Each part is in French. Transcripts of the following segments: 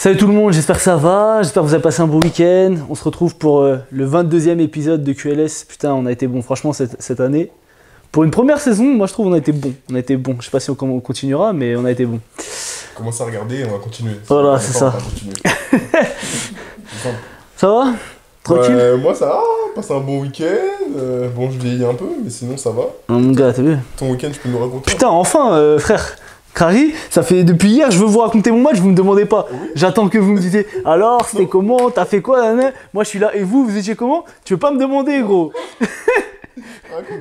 Salut tout le monde, j'espère que ça va, j'espère que vous avez passé un bon week-end. On se retrouve pour le 22e épisode de QLS. Putain, on a été bon franchement cette année. Pour une première saison, moi je trouve on a été bon. On a été bon. Je sais pas si on continuera, mais on a été bon. On commence à regarder et on va continuer. Voilà, c'est ça. Ça va? Tranquille? Moi ça va, passe un bon week-end. Bon, je vieillis un peu, mais sinon ça va. Mon gars, t'as vu? Ton week-end, tu peux nous raconter? Putain, enfin, frère. Crary, ça fait depuis hier, je veux vous raconter mon match, vous me demandez pas. Oui. J'attends que vous me disiez, alors c'était comment, t'as fait quoi, nan. Moi je suis là, et vous étiez comment? Tu veux pas me demander, gros?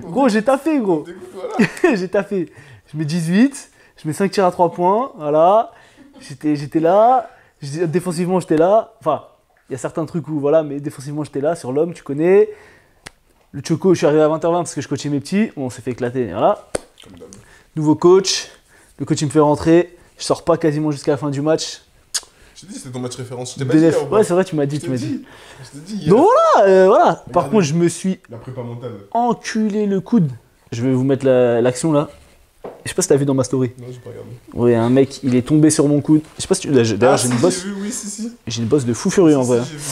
Gros, j'ai taffé, gros. Voilà. J'ai taffé. Je mets 18, je mets 5 tirs à 3 points, voilà. J'étais là, défensivement j'étais là. Enfin, il y a certains trucs où, voilà, mais défensivement j'étais là, sur l'homme, tu connais. Le Choco, je suis arrivé à 20h20 parce que je coachais mes petits, on s'est fait éclater, voilà. Comme d'hab. Nouveau coach. Le coach il me fait rentrer, je sors pas quasiment jusqu'à la fin du match. Je t'ai dit, c'était ton match référence. Je t'ai pas dit. Ouais, c'est vrai, tu m'as dit. Je t'ai dit. Donc voilà. Par Regardez. contre, je me suis La prépa mentale. enculé le coude. Je vais vous mettre l'action là. Je sais pas si t'as vu dans ma story. Non, j'ai pas regardé. Ouais, un mec, il est tombé sur mon coude. Je sais pas si tu. D'ailleurs, j'ai une bosse. J'ai vu, oui, si. J'ai une bosse de fou furieux en vrai. J'ai vu.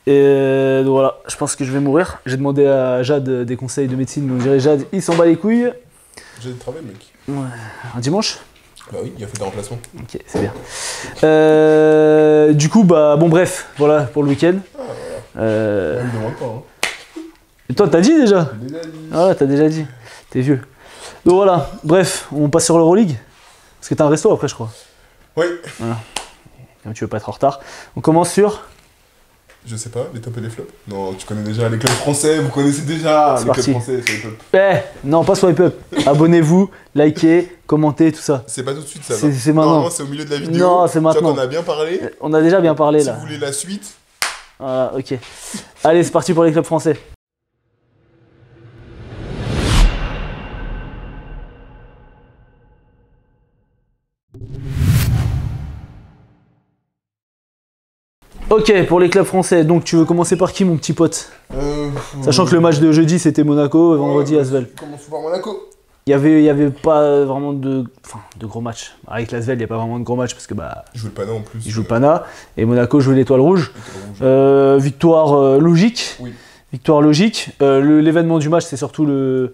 Et donc voilà, je pense que je vais mourir. J'ai demandé à Jade des conseils de médecine, mais on dirait Jade, il s'en bat les couilles. J'ai travaillé, mec. Ouais. Un dimanche? Bah oui, il a fait des remplacements. Ok, c'est bien. Du coup, bah bon, bref, voilà pour le week-end. Ah, voilà. Me demande pas, hein. Et toi, t'as dit déjà? J'ai déjà dit. Ah ouais, t'as déjà dit. T'es vieux. Donc voilà, bref, on passe sur l'Euroleague. Parce que t'as un resto après, je crois. Oui. Voilà. Comme tu veux pas être en retard. On commence sur. Je sais pas, les tops et les flops. Non, tu connais déjà les clubs français, vous connaissez déjà C'est les parti. clubs français, c'est les tops. Non, pas swipe up. Abonnez-vous, likez, commentez, tout ça. C'est pas tout de suite ça. C'est va. maintenant. Normalement, c'est au milieu de la vidéo. Non, c'est maintenant. Tu vois qu'on a bien parlé. On a déjà bien parlé Si là. vous voulez la suite, Voilà, ok. Allez, c'est parti pour les clubs français. Ok, pour les clubs français, donc tu veux commencer par qui, mon petit pote? Sachant que le match de jeudi c'était Monaco, et vendredi Asvel. Commence par Monaco. Il y avait pas vraiment de gros matchs. Avec l'Asvel, il n'y a pas vraiment de gros matchs parce que bah Il joue le Pana en plus. il joue le Pana et Monaco joue l'Étoile Rouge. Victoire logique. Oui. Victoire logique. L'événement du match, c'est surtout le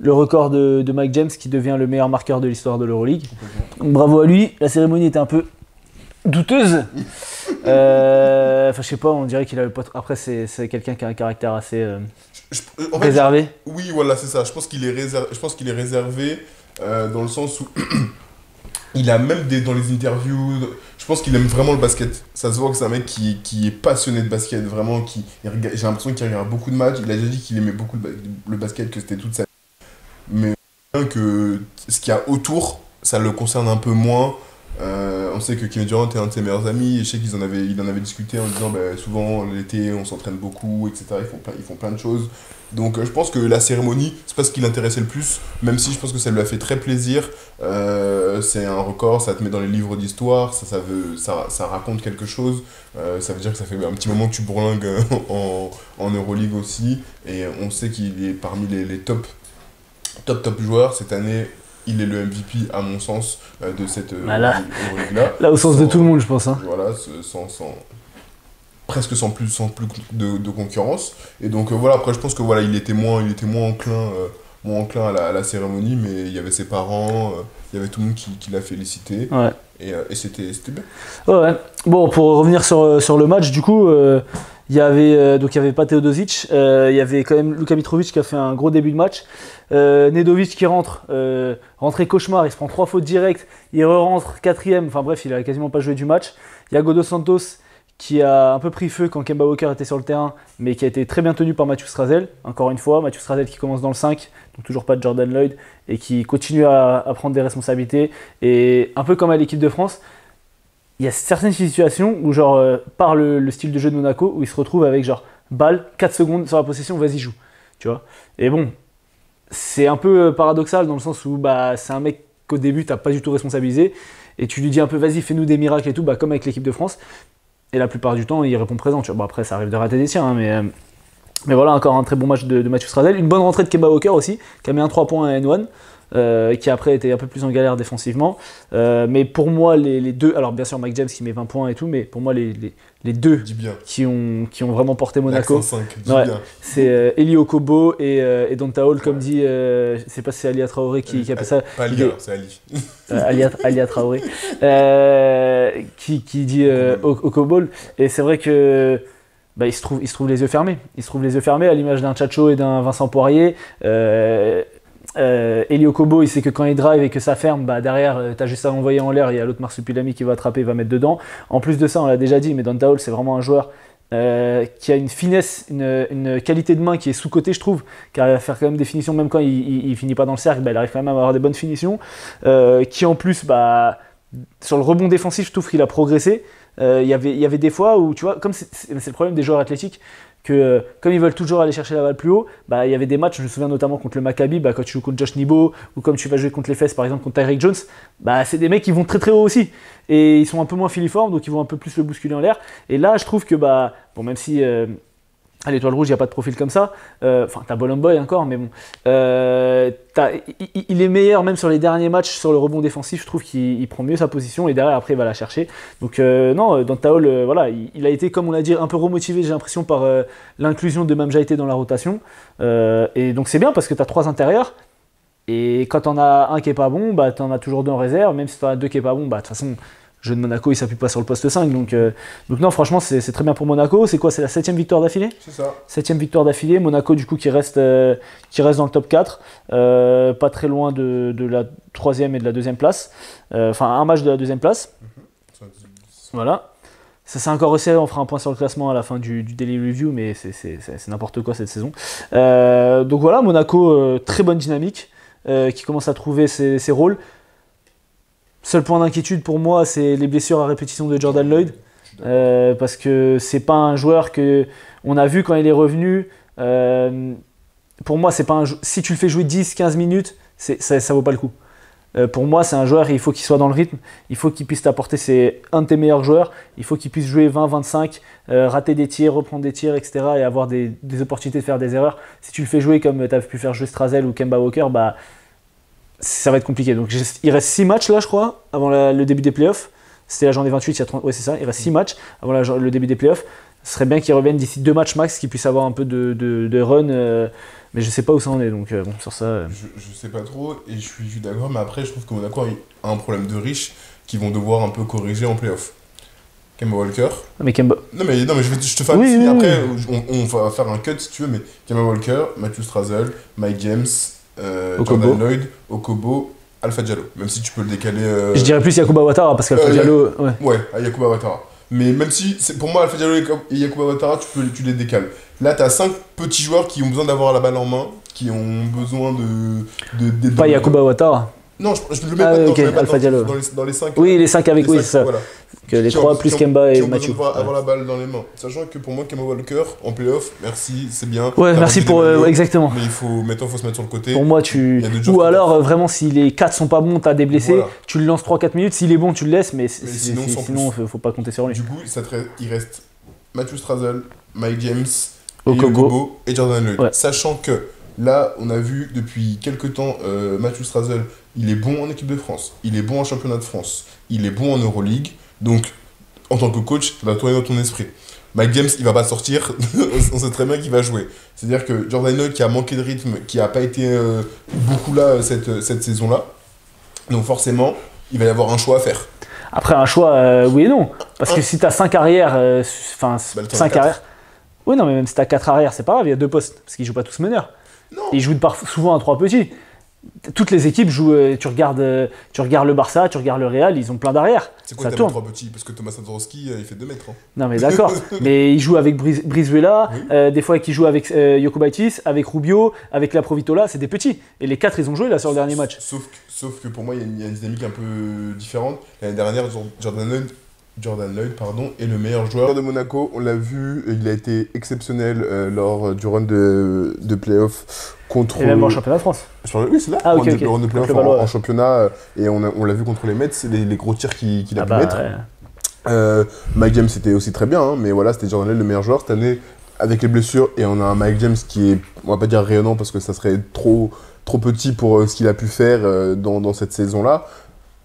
record de Mike James qui devient le meilleur marqueur de l'histoire de l'Euroleague. Donc, bravo à lui. La cérémonie était un peu douteuse. Enfin, je sais pas, on dirait qu'il avait pas. Après, c'est quelqu'un qui a un caractère assez En fait, réservé. oui, voilà, c'est ça. Je pense qu'il est réservé dans le sens où il a même dans les interviews. Je pense qu'il aime vraiment le basket. Ça se voit que c'est un mec qui est passionné de basket, vraiment. J'ai l'impression qu'il regarde beaucoup de matchs. Il a déjà dit qu'il aimait beaucoup le basket, que c'était toute sa vie. Mais que ce qu'il y a autour, ça le concerne un peu moins. On sait que Kevin Durant est un de ses meilleurs amis et je sais qu'il en avait discuté en disant souvent l'été on s'entraîne beaucoup, etc. Ils font plein de choses. Donc je pense que la cérémonie, c'est pas ce qui l'intéressait le plus, même si je pense que ça lui a fait très plaisir. C'est un record, ça te met dans les livres d'histoire, ça raconte quelque chose. Ça veut dire que ça fait un petit moment que tu bourlingues en Euroleague aussi. Et on sait qu'il est parmi les top joueurs cette année. Il est le MVP à mon sens de cette Euroleague-là. Là, au sens de tout le monde, je pense. Hein. Voilà, presque sans plus de concurrence. Et donc voilà, après je pense que voilà, il était moins enclin à la cérémonie, mais il y avait ses parents, il y avait tout le monde qui l'a félicité. Ouais. Et c'était bien. Ouais. Bon, pour revenir sur le match, du coup, il y avait pas Teodosic, il y avait quand même Luka Mitrovic qui a fait un gros début de match. Nedovic qui rentrée cauchemar, il se prend 3 fautes directes, il re-rentre 4ème, enfin bref, il a quasiment pas joué du match. Yago Dos Santos qui a un peu pris feu quand Kemba Walker était sur le terrain, mais qui a été très bien tenu par Mathieu Strazel. Encore une fois, Mathieu Strazel qui commence dans le 5, donc toujours pas de Jordan Lloyd, et qui continue à prendre des responsabilités. Et un peu comme à l'équipe de France, il y a certaines situations où, par le style de jeu de Monaco, où il se retrouve avec balle, 4 secondes sur la possession, vas-y joue. Tu vois. Et bon, c'est un peu paradoxal dans le sens où c'est un mec qu'au début t'as pas du tout responsabilisé, et tu lui dis un peu vas-y fais-nous des miracles et tout, comme avec l'équipe de France. Et la plupart du temps, il répond présent. Tu vois. Bon, après, ça arrive de rater des tirs, hein, mais voilà, encore un très bon match de Mathieu Strazel. Une bonne rentrée de Kemba Walker aussi, qui a mis un 3 points à N1. qui après était un peu plus en galère défensivement. Mais pour moi, les deux, alors bien sûr Mike James qui met 20 points et tout, mais pour moi les deux qui ont vraiment porté Monaco, c'est Eli Okobo et Donta Hall, comme dit, je sais pas si c'est Alia Traoré qui appelle ça. Pas Alia, c'est Ali. Alia Traoré, qui dit Okobo. Et c'est vrai que il se trouve les yeux fermés. Il se trouve les yeux fermés à l'image d'un Tchatcho et d'un Vincent Poirier. Eli Okobo, il sait que quand il drive et que ça ferme, derrière, t'as juste à envoyer en l'air, il y a l'autre Marsupilami qui va attraper, va mettre dedans. En plus de ça, on l'a déjà dit, mais Donta Hall, c'est vraiment un joueur qui a une finesse, une qualité de main qui est sous-cotée, je trouve, qui arrive à faire quand même des finitions, même quand il finit pas dans le cercle, il arrive quand même à avoir des bonnes finitions, qui en plus, sur le rebond défensif, je trouve qu'il a progressé. Il y avait des fois où, tu vois, comme c'est le problème des joueurs athlétiques, que comme ils veulent toujours aller chercher la balle plus haut, il y avait des matchs, je me souviens notamment contre le Maccabi, quand tu joues contre Josh Nibo, ou comme tu vas jouer contre les Fesses par exemple contre Tyreek Jones, c'est des mecs qui vont très très haut aussi, et ils sont un peu moins filiformes, donc ils vont un peu plus le bousculer en l'air, et là je trouve que, même si à l'Étoile Rouge il n'y a pas de profil comme ça, t'as Bolomboy encore, mais bon, il est meilleur même sur les derniers matchs, sur le rebond défensif, je trouve qu'il prend mieux sa position, et derrière après il va la chercher, donc non, Donta Hall, il a été, comme on l'a dit, un peu remotivé, j'ai l'impression, par l'inclusion de Mame Jaïté dans la rotation, et donc c'est bien parce que tu as 3 intérieurs, et quand t'en as un qui est pas bon, t'en as toujours 2 en réserve, même si t'en as 2 qui est pas bon, de toute façon, le jeu de Monaco il s'appuie pas sur le poste 5, donc non, franchement c'est très bien pour Monaco. C'est quoi, c'est la 7ème victoire d'affilée ? C'est ça. 7ème victoire d'affilée, Monaco du coup qui reste dans le top 4, pas très loin de la 3ème et de la 2ème place, un match de la 2ème place. Voilà. Ça s'est encore resserré, on fera un point sur le classement à la fin du Daily Review, mais c'est n'importe quoi cette saison. Donc voilà, Monaco, très bonne dynamique, qui commence à trouver ses rôles. Seul point d'inquiétude pour moi, c'est les blessures à répétition de Jordan Lloyd, parce que c'est pas un joueur que on a vu quand il est revenu. Pour moi, c'est pas si tu le fais jouer 10-15 minutes, ça vaut pas le coup. Pour moi, c'est un joueur, il faut qu'il soit dans le rythme, il faut qu'il puisse t'apporter, c'est un de tes meilleurs joueurs, il faut qu'il puisse jouer 20-25, rater des tirs, reprendre des tirs, etc. et avoir des opportunités de faire des erreurs. Si tu le fais jouer comme tu as pu faire jouer Strazel ou Kemba Walker, ça va être compliqué. Donc il reste 6 matchs là, je crois, avant le début des playoffs. C'était la journée 28, il y a 30... Ouais, c'est ça, il reste 6 matchs avant le début des playoffs. Ce serait bien qu'il revienne d'ici 2 matchs max, qu'il puisse avoir un peu de run, mais je sais pas où ça en est. Donc sur ça. Je sais pas trop, et je suis d'accord, mais après je trouve que Monaco a un problème de riches qui vont devoir un peu corriger en playoff. Kemba Walker. Mais Kemba... Non mais je te fais un petit... Après, on va faire un cut si tu veux, mais Kemba Walker, Matthew Strazel, Mike James, Jordan Lloyd, Okobo, Alpha Diallo. Même si tu peux le décaler... Je dirais plus Yacouba Ouattara, parce qu'Alpha Diallo... Ouais, Yacouba Ouattara. Mais même si, pour moi, Alpha Diallo et Yacouba Ouattara, tu les décales. Là, tu as 5 petits joueurs qui ont besoin d'avoir la balle en main, qui ont besoin de pas Yacouba Ouattara. Non, je le mets pas dedans, okay. Alpha Diallo. Dans les 5. Oui, les 5 avec, oui, c'est ça. Voilà. Que les 3 plus Kemba et Mathieu. Avoir la balle dans les mains. Sachant que pour moi, Kemba Walker, en playoff, merci, c'est bien. Ouais, merci pour... exactement. Mais il faut se mettre sur le côté. Pour moi, ou alors, vraiment, si les 4 sont pas bons, t'as des blessés, voilà. Tu le lances 3-4 minutes. S'il est bon, tu le laisses, mais sinon faut pas compter sur lui. Du coup, il reste Matthew Strazel, Mike James, Okobo et Jordan Lloyd. Ouais. Sachant que là, on a vu depuis quelques temps Matthew Strazel, il est bon en équipe de France, il est bon en championnat de France, il est bon en Euroleague. Donc, en tant que coach, ça va tourner dans ton esprit. Mike James, il va pas sortir, on sait très bien qu'il va jouer. C'est-à-dire que Jordan Lloyd, qui a manqué de rythme, qui n'a pas été beaucoup là cette saison-là, donc forcément, il va y avoir un choix à faire. Après, un choix, oui et non. Parce que si tu as 5 arrières, 5 arrières... Oui, non, mais même si tu as 4 arrières, c'est pas grave, il y a 2 postes. Parce qu'ils jouent pas tous meneurs. Non. Ils jouent souvent à 3 petits. Toutes les équipes jouent, tu regardes le Barça, tu regardes le Real, ils ont plein d'arrières. C'est quoi, t'as 3 petits? Parce que Thomas Satoranski, il fait 2 mètres. Hein. Non mais d'accord, mais ils jouent avec Brizuela, oui. Des fois ils jouent avec Jokubaitis, avec Rubio, avec Laprovitola, c'est des petits. Et les 4 ils ont joué là sur le dernier match. Sauf que pour moi il y a une dynamique un peu différente. L'année dernière, Jordan Lloyd est le meilleur joueur de Monaco. On l'a vu, il a été exceptionnel lors du run de play-off contre... Et même en championnat de France. Oui, c'est là, le run de play-off en championnat. Et on l'a vu contre les Mets, les gros tirs qu'il a pu mettre. Ouais. Mike James, c'était aussi très bien, hein, mais voilà, c'était Jordan Lloyd le meilleur joueur cette année. Avec les blessures, et on a un Mike James qui est, on va pas dire rayonnant parce que ça serait trop trop petit pour ce qu'il a pu faire dans cette saison-là.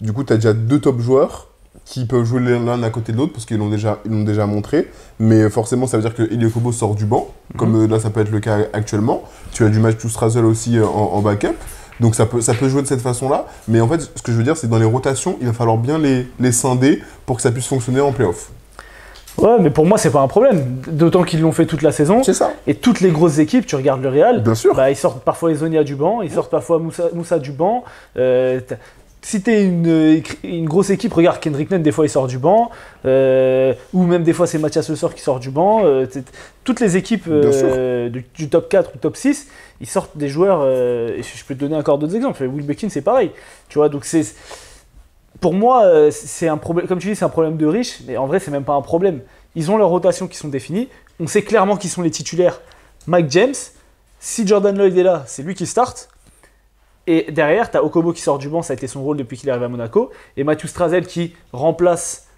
Du coup, tu as déjà 2 top joueurs qui peuvent jouer l'un à côté de l'autre parce qu'ils l'ont déjà montré. Mais forcément, ça veut dire que Elie Okobo sort du banc, comme là, ça peut être le cas actuellement. Tu as du Matthew Strazel aussi en backup. Donc ça peut jouer de cette façon-là. Mais en fait, ce que je veux dire, c'est que dans les rotations, il va falloir bien les scinder pour que ça puisse fonctionner en play-off. Ouais, mais pour moi, c'est pas un problème. D'autant qu'ils l'ont fait toute la saison. C'est ça. Et toutes les grosses équipes, tu regardes le Real, Bien sûr. Bah, ils sortent parfois Ezonia du banc, ils sortent parfois Moussa du banc. Si t'es une grosse équipe, regarde Kendrick Nunn, des fois il sort du banc, ou même des fois c'est Mathias Le Sort qui sort du banc. Toutes les équipes du top 4 ou top 6, ils sortent des joueurs, et je peux te donner encore d'autres exemples. Will Bekin, c'est pareil. Tu vois, donc pour moi, c'est un problème, comme tu dis, c'est un problème de riches, mais en vrai, c'est même pas un problème. Ils ont leurs rotations qui sont définies, on sait clairement qui sont les titulaires. Mike James, si Jordan Lloyd est là, c'est lui qui start. Et derrière, tu as Okobo qui sort du banc, ça a été son rôle depuis qu'il est arrivé à Monaco. Et Matthew Strazel qui remplace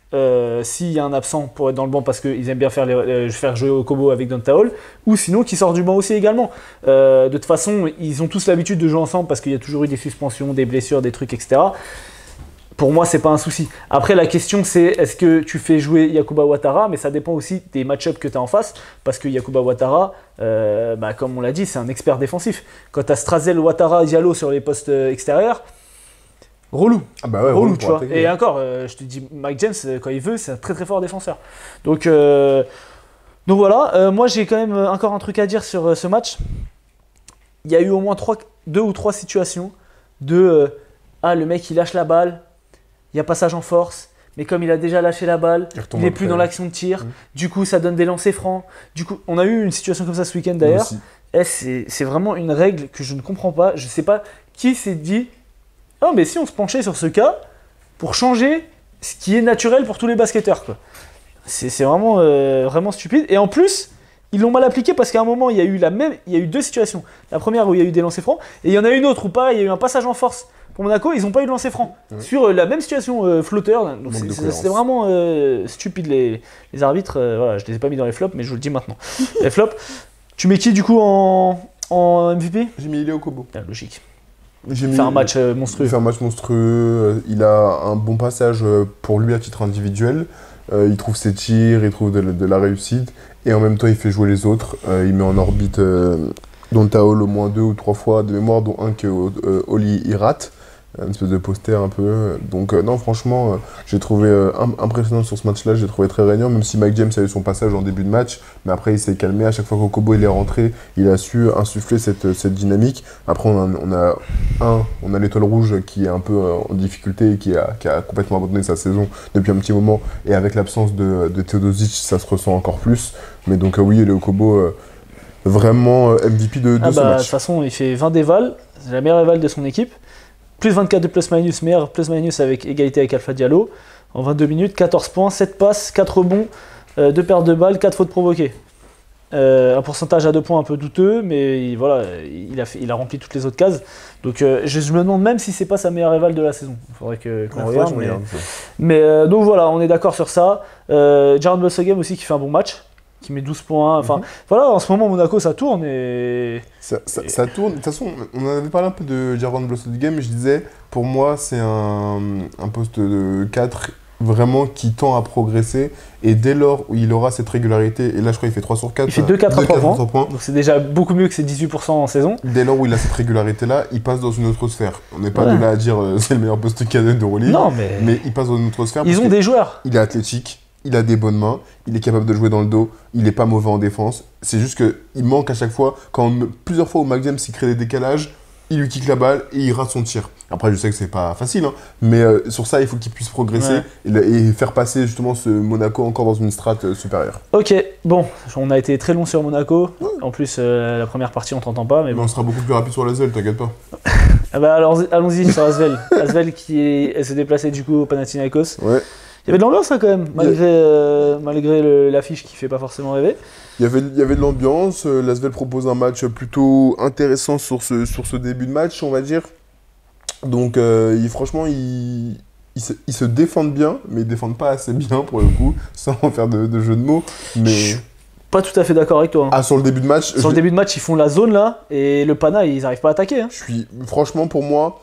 s'il y a un absent pour être dans le banc parce qu'ils aiment bien faire jouer Okobo avec Donta Hall. Ou sinon qui sort du banc aussi également. De toute façon, ils ont tous l'habitude de jouer ensemble parce qu'il y a toujours eu des suspensions, des blessures, des trucs, etc. Pour moi, c'est pas un souci. Après, la question, c'est est-ce que tu fais jouer Yacouba Ouattara, mais ça dépend aussi des match-ups que tu as en face, parce que Yacouba Ouattara, comme on l'a dit, c'est un expert défensif. Quand tu as Strazel, Ouattara, Diallo sur les postes extérieurs, relou. Ah bah ouais, relou, tu vois. Et encore, je te dis, Mike James, quand il veut, c'est un très très fort défenseur. Donc voilà, moi j'ai quand même encore un truc à dire sur ce match. Il y a eu au moins 2 ou 3 situations de le mec il lâche la balle. Il y a passage en force, mais comme il a déjà lâché la balle, il n'est plus dans l'action de tir. Du coup, ça donne des lancers francs. Du coup, on a eu une situation comme ça ce week-end d'ailleurs. Et c'est vraiment une règle que je ne comprends pas. Je ne sais pas qui s'est dit « Ah, mais si on se penchait sur ce cas pour changer ce qui est naturel pour tous les basketteurs. » C'est vraiment, vraiment stupide. Et en plus, ils l'ont mal appliqué parce qu'à un moment, il y a eu 2 situations. La première où il y a eu des lancers francs, et il y en a une autre où pareil, il y a eu un passage en force. Pour Monaco, ils n'ont pas eu de lancer franc. Sur la même situation flotteur. Donc c'était vraiment stupide les arbitres. Voilà, je ne les ai pas mis dans les flops, mais je vous le dis maintenant. Les flops. Tu mets qui du coup en MVP ? J'ai mis Elie Okobo. Logique. Il fait un match monstrueux. Il fait un match monstrueux. Il a un bon passage pour lui à titre individuel. Il trouve ses tirs, il trouve de la réussite. Et en même temps, il fait jouer les autres. Il met en orbite Donta Hall au moins 2 ou 3 fois de mémoire, dont un que Oli il rate. Une espèce de poster un peu. Donc non, franchement, j'ai trouvé impressionnant sur ce match-là. J'ai trouvé très régnant, même si Mike James a eu son passage en début de match. Mais après, il s'est calmé. À chaque fois qu'Okobo il est rentré, il a su insuffler cette dynamique. Après, on a l'étoile rouge qui est un peu en difficulté et qui a complètement abandonné sa saison depuis un petit moment. Et avec l'absence de Teodosic, ça se ressent encore plus. Mais donc oui, Elie Okobo, vraiment MVP de ce match. De toute façon, il fait 20 dévals. C'est la meilleure éval de son équipe. Plus 24 de plus-minus, meilleur plus-minus avec égalité avec Alpha Diallo. En 22 minutes, 14 points, 7 passes, 4 rebonds, 2 pertes de balles, 4 fautes provoquées. Un pourcentage à 2 points un peu douteux, mais voilà, il a rempli toutes les autres cases. Donc je me demande même si c'est pas sa meilleure éval de la saison. Il faudrait qu'on regarde. Mais donc voilà, on est d'accord sur ça. Jared Bosseghem aussi qui fait un bon match, qui met 12 points. Enfin, voilà, en ce moment, Monaco, ça tourne et... Ça tourne. De toute façon, on en avait parlé un peu de Jared Bosseghem, je disais, pour moi, c'est un poste de 4 vraiment qui tend à progresser. Et dès lors où il aura cette régularité, et là, je crois qu'il fait 3 sur 4. Il fait 2-4 à 3 points. Donc c'est déjà beaucoup mieux que ses 18% en saison. Dès lors où il a cette régularité-là, il passe dans une autre sphère. On n'est pas de là à dire c'est le meilleur poste cadet d'Euroleague. Non, mais il passe dans une autre sphère. Ils ont des joueurs. Il est athlétique. Il a des bonnes mains, il est capable de jouer dans le dos, il n'est pas mauvais en défense. C'est juste qu'il manque à chaque fois, plusieurs fois où Mike James il crée des décalages, il lui kick la balle et il rate son tir. Après, je sais que c'est pas facile, hein, mais sur ça, il faut qu'il puisse progresser et faire passer justement ce Monaco encore dans une strate supérieure. Ok, bon, on a été très long sur Monaco. En plus, la première partie, on t'entend pas. Mais bon. On sera beaucoup plus rapide sur l'Asvel, t'inquiète pas. Alors, allons-y sur Asvel. Asvel qui s'est déplacé du coup au Panathinaikos. Ouais. Il y avait de l'ambiance hein, quand même, malgré l'affiche qui fait pas forcément rêver. Il y avait de l'ambiance, l'Asvel propose un match plutôt intéressant sur ce début de match, on va dire. Donc franchement, ils se défendent bien, mais ils défendent pas assez bien pour le coup, sans faire de jeu de mots. Mais Pas tout à fait d'accord avec toi. Hein. Ah, sur le début de match. Sur le début de match, ils font la zone là, et le Pana, ils n'arrivent pas à attaquer. Hein. Franchement, pour moi,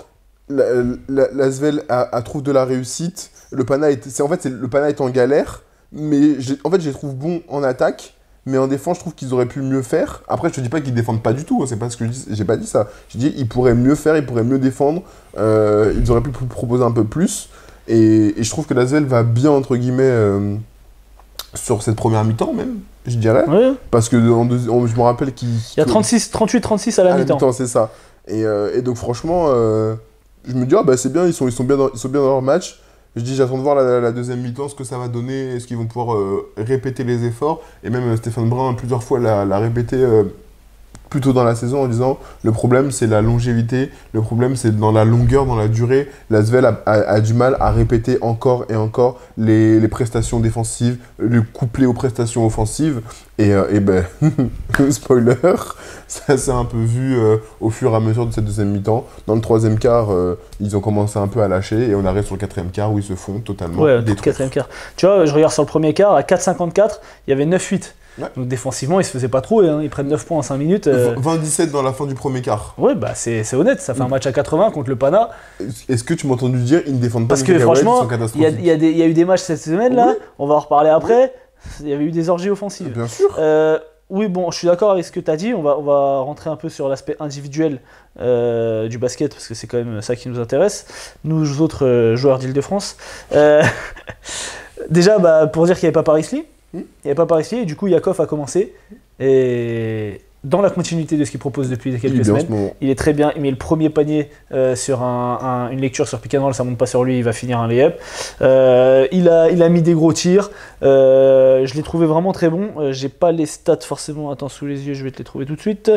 l'Asvel trouve de la réussite. Le Pana le Pana est en galère, mais je les trouve bons en attaque. Mais en défense, je trouve qu'ils auraient pu mieux faire. Après, je te dis pas qu'ils défendent pas du tout. Hein, c'est pas ce que je dis. J'ai pas dit ça. Je dis ils pourraient mieux faire, ils pourraient mieux défendre. Ils auraient pu proposer un peu plus. Et je trouve que l'Asvel va bien entre guillemets sur cette première mi-temps même, je dirais. Ouais. Parce que je me rappelle qu'il y a 38-36 à la mi-temps. C'est ça. Et donc franchement, je me dis bah c'est bien, ils sont bien dans leur match. Je dis, j'attends de voir la deuxième mi-temps, ce que ça va donner, est-ce qu'ils vont pouvoir répéter les efforts. Et même Stéphane Brun, plusieurs fois, l'a répété plus tôt dans la saison en disant, le problème, c'est la longévité, le problème, c'est dans la longueur, dans la durée. L'Asvel a du mal à répéter encore et encore les prestations défensives, le couplet aux prestations offensives. Et ben, spoiler, ça s'est un peu vu au fur et à mesure de cette deuxième mi-temps. Dans le troisième quart, ils ont commencé un peu à lâcher et on arrive sur le quatrième quart où ils se font totalement détruire. Quatrième quart. Tu vois, je regarde sur le premier quart, à 4,54, il y avait 9-8. Ouais. Donc défensivement, ils se faisaient pas trop, hein. Ils prennent 9 points en 5 minutes. 20-17 dans la fin du premier quart. Ouais, bah c'est honnête, ça fait un match à 80 contre le Pana. Est-ce que tu m'as entendu dire ils ne défendent pas? Parce que franchement, il y a eu des matchs cette semaine là, on va en reparler après. Il y avait eu des orgies offensives. Bien sûr. Oui, bon, je suis d'accord avec ce que tu as dit. On va rentrer un peu sur l'aspect individuel du basket, parce que c'est quand même ça qui nous intéresse, nous autres joueurs d'Île-de-France. Déjà, pour dire qu'il n'y avait pas Paris Lee. Il n'y avait pas Paris Lee, et du coup, Yakov a commencé. Et dans la continuité de ce qu'il propose depuis quelques semaines, il est très bien. Il met le premier panier sur une lecture sur pick and roll, ça ne monte pas sur lui, il va finir un lay-up. Il a mis des gros tirs. Je l'ai trouvé vraiment très bon. J'ai pas les stats forcément, attends, sous les yeux, je vais te les trouver tout de suite.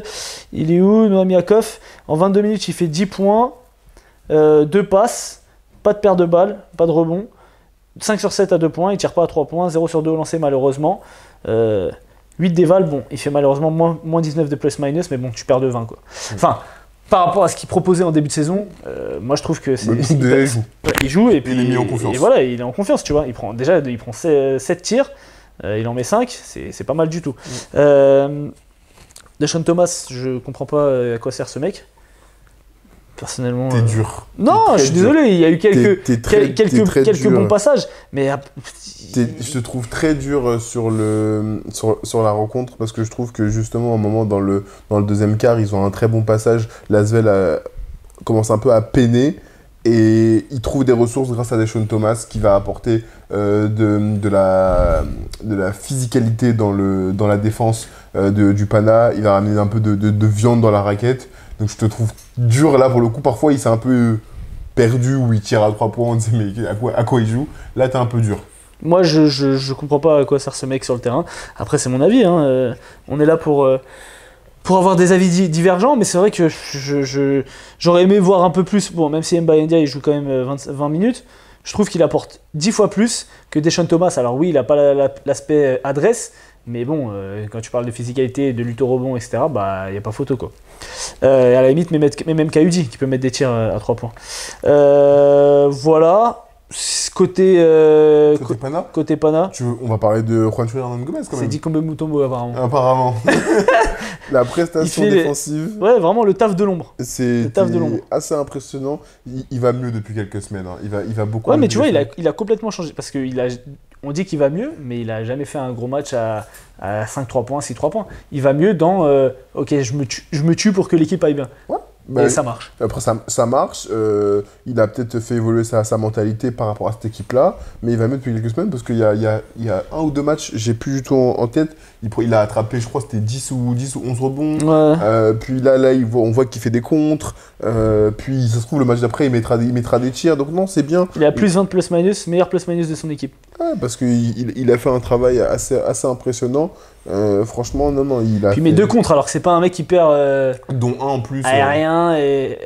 Il est où, Noam Yakov? En 22 minutes, il fait 10 points, 2 passes, pas de perte de balle, pas de rebond. 5 sur 7 à 2 points, il tire pas à 3 points, 0 sur 2 au lancer malheureusement. 8 déval, bon, il fait malheureusement moins 19 de plus-minus, mais bon, tu perds de 20 quoi. Enfin, par rapport à ce qu'il proposait en début de saison, moi je trouve que c'est. Il joue et puis. Il est mis en confiance. Et voilà, il est en confiance, tu vois. Il prend 7 tirs, il en met 5, c'est pas mal du tout. Deshaun Thomas, je comprends pas à quoi sert ce mec. Personnellement. T'es dur. Non, je suis désolé, il y a eu quelques bons passages, mais. Je te trouve très dur sur la rencontre parce que je trouve que justement, au moment dans le deuxième quart, ils ont un très bon passage. L'Asvel commence un peu à peiner et il trouve des ressources grâce à Deshaun Thomas qui va apporter de la physicalité dans la défense du Pana. Il va ramener un peu de viande dans la raquette. Donc je te trouve dur là pour le coup. Parfois il s'est un peu perdu ou il tire à 3 points. On se dit mais à quoi il joue? Là t'es un peu dur. Moi je comprends pas à quoi sert ce mec sur le terrain. Après c'est mon avis. Hein. On est là pour avoir des avis divergents. Mais c'est vrai que j'aurais aimé voir un peu plus. Bon, même si Mba Ndiaye il joue quand même 20 minutes. Je trouve qu'il apporte 10 fois plus que Deshaun Thomas. Alors oui, il n'a pas l'aspect adresse. Mais bon, quand tu parles de physicalité, de lutte au rebond, etc., il n'y a pas photo quoi. À la limite, mais même Kayudi qui peut mettre des tirs à 3 points. Voilà. Côté Pana. On va parler de Juan Hernan Gomez quand même. C'est Dikembe Mutombo apparemment. La prestation défensive. Ouais, vraiment le taf de l'ombre. C'est assez impressionnant. Il va mieux depuis quelques semaines. Hein. Il va beaucoup mieux. Ouais, mais tu vois, il a complètement changé. Parce qu'on dit qu'il va mieux, mais il n'a jamais fait un gros match à 5-3 points, 6-3 points. Il va mieux dans ok, je me tue pour que l'équipe aille bien. Ouais. Et ça marche. Après, ça marche. Il a peut-être fait évoluer sa mentalité par rapport à cette équipe-là, mais il va mieux depuis quelques semaines parce qu'il y a 1 ou 2 matchs, j'ai plus du tout en tête. Il a attrapé, je crois, c'était 10 ou 11 rebonds. Ouais. Puis là on voit qu'il fait des contres. Puis ça se trouve, le match d'après, il mettra des tirs. Donc non, c'est bien. Il a plus 20 plus-minus, meilleur plus-minus de son équipe. Ouais, parce qu'il a fait un travail assez impressionnant. Franchement, non, il a. Puis il met 2 contres, alors que c'est pas un mec qui perd. Dont un en plus. Aérien et.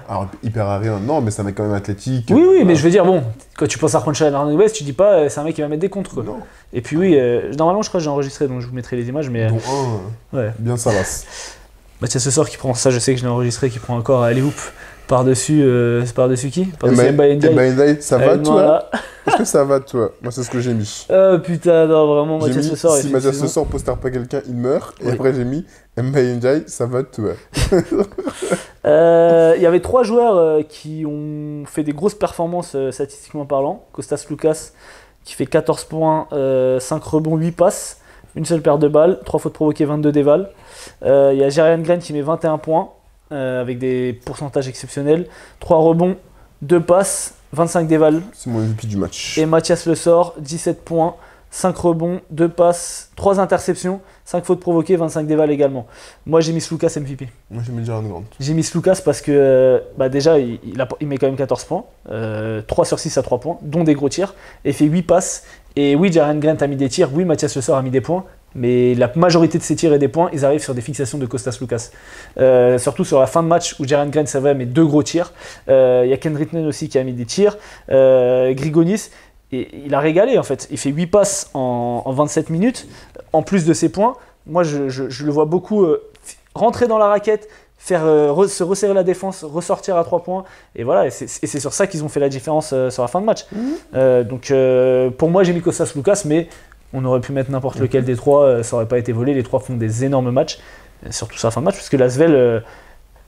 Alors, il perd aérien, non, mais c'est un mec quand même athlétique. Oui, mais je veux dire, bon, quand tu penses à Juan Hernan Gomez, tu dis pas c'est un mec qui va mettre des contres, quoi. Non. Et puis oui, normalement, je crois que j'ai enregistré, donc je vous mettrai les images, mais. Dont un. Ouais. Bien Salas. Mathias Sessor qui prend ça, je sais que je l'ai enregistré, qui prend encore alley-oop Par-dessus qui? Par-dessus Mbaye Ndiaye, ça va toi? Voilà. Est-ce que ça va toi? Moi c'est ce que j'ai mis. Putain, non, vraiment, Mathias Le Sort. Si Mathias Le Sort poster pas quelqu'un, il meurt. Et oui. après j'ai mis Mbaye Ndiaye, ça va toi? Il y avait 3 joueurs qui ont fait des grosses performances statistiquement parlant. Kostas Loukas qui fait 14 points, 5 rebonds, 8 passes, une seule paire de balles, 3 fautes provoquées, 22 dévals. Il y a Jerian Grant qui met 21 points avec des pourcentages exceptionnels, 3 rebonds, 2 passes, 25 dévals. C'est mon MVP du match. Et Mathias Le Sort, 17 points, 5 rebonds, 2 passes, 3 interceptions, 5 fautes provoquées, 25 dévals également. Moi j'ai mis Lucas MVP. Moi j'ai mis Jerian Grant. J'ai mis Lucas parce que déjà il met quand même 14 points, 3 sur 6 à 3 points, dont des gros tirs, et il fait 8 passes. Et oui, Jerian Grant a mis des tirs, oui, Mathias Le Sort a mis des points, mais la majorité de ses tirs et des points, ils arrivent sur des fixations de Kostas Loukas. Surtout sur la fin de match où Jerian Grant, ça va, met 2 gros tirs. Il y a Ken Ritnen aussi qui a mis des tirs. Grigonis, et il a régalé en fait. Il fait 8 passes en 27 minutes, en plus de ses points. Moi, je le vois beaucoup rentrer dans la raquette, faire se resserrer la défense, ressortir à 3 points. Et voilà, et c'est sur ça qu'ils ont fait la différence sur la fin de match. Donc pour moi, j'ai mis Kostas Loukas, mais on aurait pu mettre n'importe lequel des 3, ça n'aurait pas été volé. Les 3 font des énormes matchs, surtout sur la fin de match, parce que l'Asvel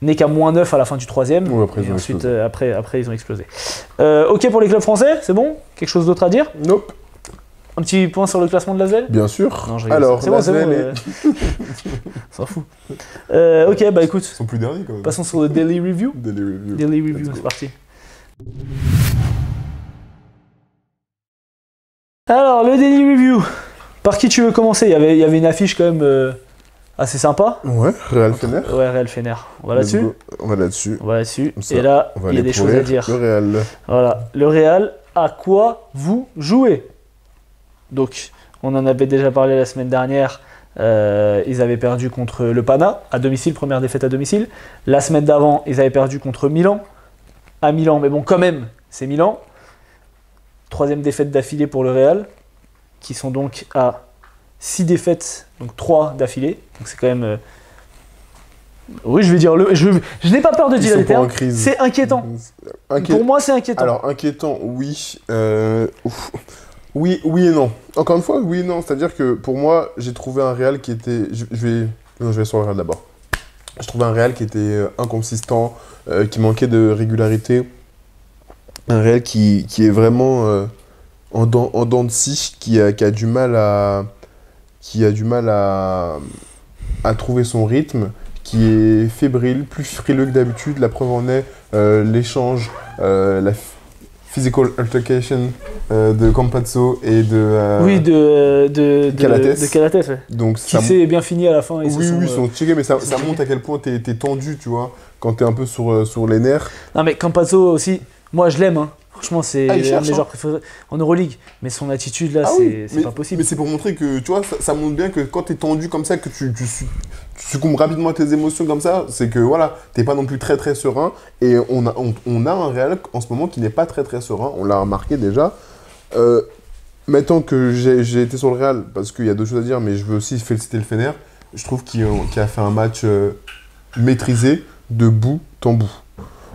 n'est qu'à -9 à la fin du 3e. Ouais, après, et ensuite, après, ils ont explosé. Ok pour les clubs français, c'est bon? Quelque chose d'autre à dire? Nope. Un petit point sur le classement de l'Asvel? Bien sûr. Non, alors, c'est bon, l'Asvel on s'en fout. Ok, bah écoute, Ils sont plus derniers quand même. passons sur le Daily Review. Daily Review. Daily Review, Let's go. c'est parti. Alors, le Daily Review. Par qui tu veux commencer? Il y avait une affiche quand même assez sympa. Ouais, Real Fener. Ouais, Real Fener. On va là-dessus? On va là-dessus. On va là-dessus. Comme ça, Et là, on va il y a aller des choses à dire. Le Real. Voilà, le Real, à quoi vous jouez? Donc, on en avait déjà parlé la semaine dernière. Ils avaient perdu contre le Pana à domicile, première défaite à domicile. La semaine d'avant, ils avaient perdu contre Milan. À Milan, mais bon, quand même, c'est Milan. 3e défaite d'affilée pour le Real, qui sont donc à 6 défaites, donc 3 d'affilée. Donc c'est quand même... Oui, je vais dire... Je n'ai pas peur de dire les termes. C'est inquiétant. Pour moi, c'est inquiétant. Alors, inquiétant, oui. Oui et non. Encore une fois, oui et non. C'est-à-dire que pour moi, j'ai trouvé un Real qui était... je vais sur le Real d'abord. Je trouvais un Real qui était inconsistant, qui manquait de régularité. Un Real qui est vraiment en dents de scie, qui a du mal à trouver son rythme, qui est fébrile, plus frileux que d'habitude. La preuve en est l'échange, la physical altercation de Campazzo et de oui, de Calates. De Calates, ouais. Donc, qui s'est bien fini à la fin. Oui, ils sont checkés, mais ça montre à quel point t'es tendu, tu vois, quand t'es un peu sur les nerfs. Non, mais Campazzo aussi, moi je l'aime, hein. Franchement, c'est un de mes joueurs préférés en Euroleague. Mais son attitude là, c'est pas possible. Mais c'est pour montrer que, tu vois, ça montre bien que quand t'es tendu comme ça, que tu succombes rapidement à tes émotions comme ça, c'est que voilà, t'es pas non plus très très serein. Et on a un Real en ce moment qui n'est pas très très serein, on l'a remarqué déjà. Maintenant que j'ai été sur le Real, parce qu'il y a d'autres choses à dire, mais je veux aussi féliciter le Fener, je trouve qu'il a fait un match maîtrisé de bout en bout.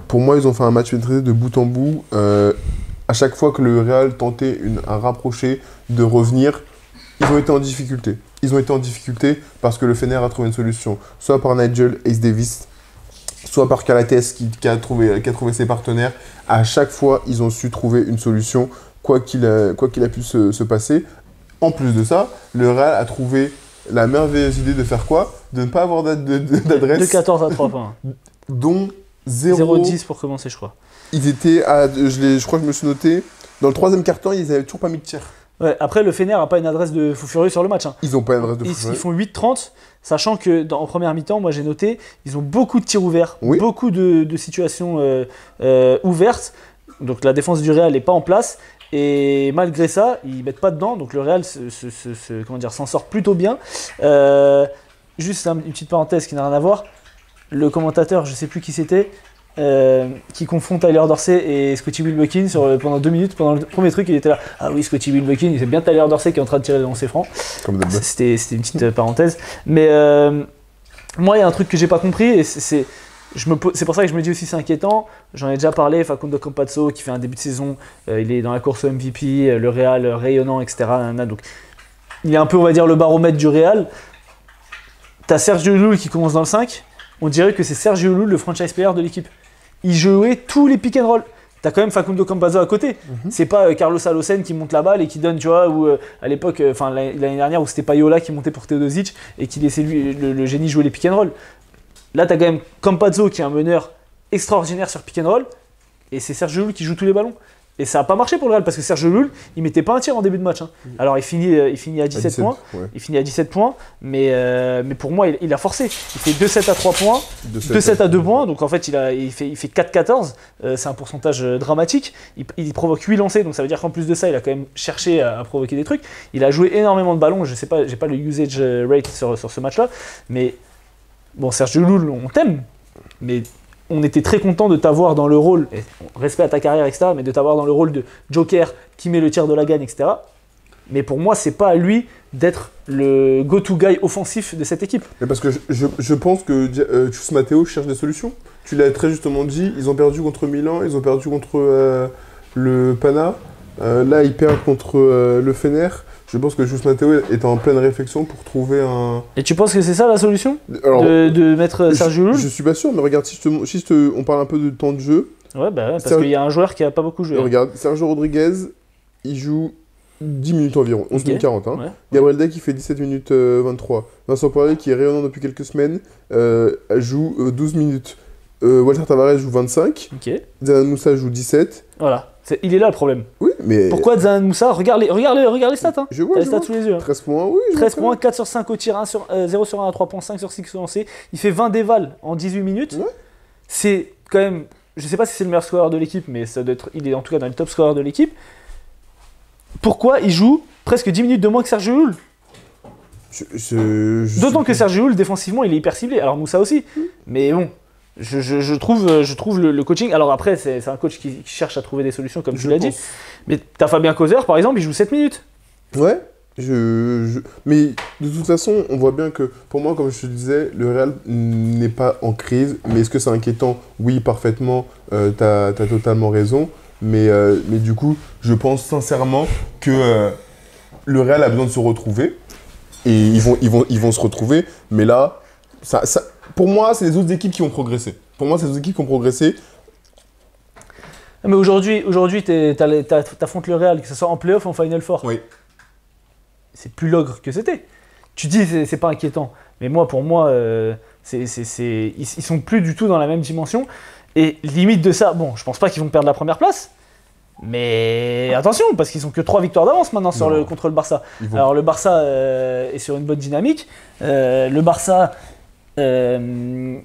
Pour moi, ils ont fait un match maîtrisé de bout en bout. À chaque fois que le Real tentait un rapproché de revenir, ils ont été en difficulté. Ils ont été en difficulté parce que le Fener a trouvé une solution. Soit par Nigel Hayes-Davis, soit par Calates qui a trouvé ses partenaires. À chaque fois, ils ont su trouver une solution, quoi qu'il a pu se passer. En plus de ça, le Real a trouvé la merveilleuse idée de faire quoi? De ne pas avoir d'adresse. De 14 à 3 points. Dont 0,10 pour commencer, je crois. Ils étaient à... Je crois que je me suis noté. Dans le 3e quart-temps, ils n'avaient toujours pas mis de tir. Ouais, après, le Fener n'a pas une adresse de fou furieux sur le match. Hein. Ils n'ont pas une adresse de fou furieux. Ils font 8-30, sachant que en première mi-temps, moi j'ai noté, ils ont beaucoup de tirs ouverts, oui. Beaucoup de situations ouvertes. Donc la défense du Real n'est pas en place. Et malgré ça, ils ne mettent pas dedans. Donc le Real s'en sort plutôt bien. Juste une petite parenthèse qui n'a rien à voir. Le commentateur, je ne sais plus qui c'était, qui confond Tyler Dorsey et Scottie Wilbekin pendant 2 minutes. Pendant le premier truc, il était là. Ah oui, Scottie Wilbekin, c'est bien Tyler Dorsey qui est en train de tirer des lancers francs. C'était une petite parenthèse. Mais moi, il y a un truc que j'ai pas compris, et c'est c'est pour ça que je me dis aussi c'est inquiétant. J'en ai déjà parlé, Facundo Campazzo qui fait un début de saison, il est dans la course au MVP, le Real rayonnant, etc. Donc, il est un peu, on va dire, le baromètre du Real. T'as Sergio Llull qui commence dans le 5. On dirait que c'est Sergio Llull, le franchise player de l'équipe. Il jouait tous les pick and roll. T'as quand même Facundo Campazzo à côté. C'est pas Carlos Alocen qui monte la balle et qui donne, tu vois, ou à l'époque, l'année dernière, où c'était Payola qui montait pour Teodosic et qui laissait lui, le génie jouer les pick and roll. Là, t'as quand même Campazzo qui est un meneur extraordinaire sur pick and roll et c'est Sergio Llull qui joue tous les ballons. Et ça n'a pas marché pour le Real parce que Sergio Llull, il mettait pas un tir en début de match. Hein. Alors il finit à 17 points. Ouais. Il finit à 17 points, mais pour moi, il a forcé. Il fait 2-7 à 3 points, 2-7 à 2 points. Donc en fait, il fait 4-14. C'est un pourcentage dramatique. Il provoque 8 lancers, donc ça veut dire qu'en plus de ça, il a quand même cherché à provoquer des trucs. Il a joué énormément de ballons. Je sais pas, j'ai pas le usage rate sur ce match-là. Mais bon, Sergio Llull, on t'aime. Mais on était très content de t'avoir dans le rôle, et respect à ta carrière, etc., mais de t'avoir dans le rôle de joker qui met le tir de la gagne, etc. Mais pour moi, c'est pas à lui d'être le go-to guy offensif de cette équipe. Mais parce que je pense que Chus Mateo cherche des solutions. Tu l'as très justement dit, ils ont perdu contre Milan, ils ont perdu contre le Pana. Là, ils perdent contre le Fener. Je pense que Chus Mateo est en pleine réflexion pour trouver un... Et tu penses que c'est ça la solution? Alors, de mettre Sergio Llull? Je suis pas sûr, mais regarde, si on parle un peu de temps de jeu... Ouais, bah, parce qu'il y a un joueur qui a pas beaucoup joué. Regarde, Sergio Rodriguez, il joue 10 minutes environ, 11 minutes 40. Hein. Ouais. Gabriel Deck, il fait 17 minutes 23. Vincent Poirier, qui est rayonnant depuis quelques semaines, joue 12 minutes. Walter Tavares joue 25. Zanan Moussa joue 17. Voilà. Il est là le problème. Oui, mais... Pourquoi Zanan Moussa? Regarde les stats. Hein. Je vois, les stats sous les yeux. 13 points, oui. 13 points, 4 sur 5 au tir, 0 sur 1 à 3 points, 5 sur 6 lancés. Il fait 20 dévals en 18 minutes. Ouais. C'est quand même... Je sais pas si c'est le meilleur scoreur de l'équipe, mais ça doit être, il est en tout cas dans le top scoreur de l'équipe. Pourquoi il joue presque 10 minutes de moins que Sergio Llull? D'autant que Sergio Llull, défensivement, il est hyper ciblé. Alors Moussa aussi. Mais bon... Je trouve le coaching. Alors après, c'est un coach qui cherche à trouver des solutions, comme tu l'as dit. Mais t'as Fabien Causer, par exemple, il joue 7 minutes. Ouais, mais de toute façon, on voit bien que, pour moi, comme je te disais, le Real n'est pas en crise. Mais est-ce que c'est inquiétant? Oui, parfaitement, t'as totalement raison. Mais du coup, je pense sincèrement que le Real a besoin de se retrouver. Et ils vont se retrouver. Mais là, pour moi, c'est les autres équipes qui ont progressé. Mais aujourd'hui t'affrontes le Real, que ce soit en play-off ou en Final Four. Oui. C'est plus l'ogre que c'était. Tu dis c'est pas inquiétant. Mais pour moi, ils sont plus du tout dans la même dimension. Et limite de ça, bon, je pense pas qu'ils vont perdre la première place. Mais attention, parce qu'ils ont que 3 victoires d'avance maintenant contre le Barça. Alors le Barça est sur une bonne dynamique. Le Barça... il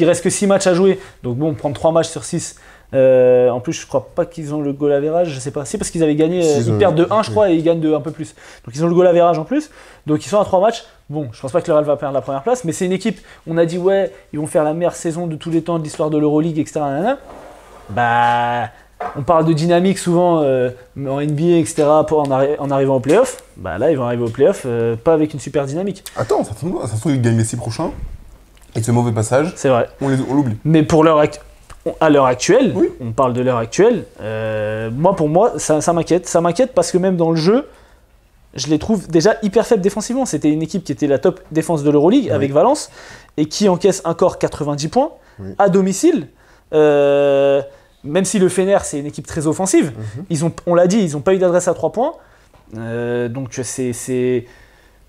reste que 6 matchs à jouer, donc bon, prendre 3 matchs sur 6. En plus, je crois pas qu'ils ont le goal average, je sais pas. C'est parce qu'ils avaient gagné, ils perdent de 1, je crois, et ils gagnent de un peu plus. Donc ils ont le goal average en plus. Donc ils sont à 3 matchs. Bon, je pense pas que le Real va perdre la première place, mais c'est une équipe. On a dit, ouais, ils vont faire la meilleure saison de tous les temps de l'histoire de l'Euroleague, etc. Bah. On parle de dynamique souvent en NBA, etc. en arrivant au playoff. Bah là, ils vont arriver au playoff pas avec une super dynamique. Attends, ça se trouve ils gagnent les 6 prochains. Et ce mauvais passage, c'est vrai. On l'oublie. Mais à l'heure actuelle, oui. On parle de l'heure actuelle. Pour moi, ça m'inquiète. Ça m'inquiète parce que même dans le jeu, je les trouve déjà hyper faibles défensivement. C'était une équipe qui était la top défense de l'Euroleague avec Valence et qui encaisse encore 90 points à domicile. Même si le Fener, c'est une équipe très offensive, on l'a dit, ils n'ont pas eu d'adresse à 3 points. Donc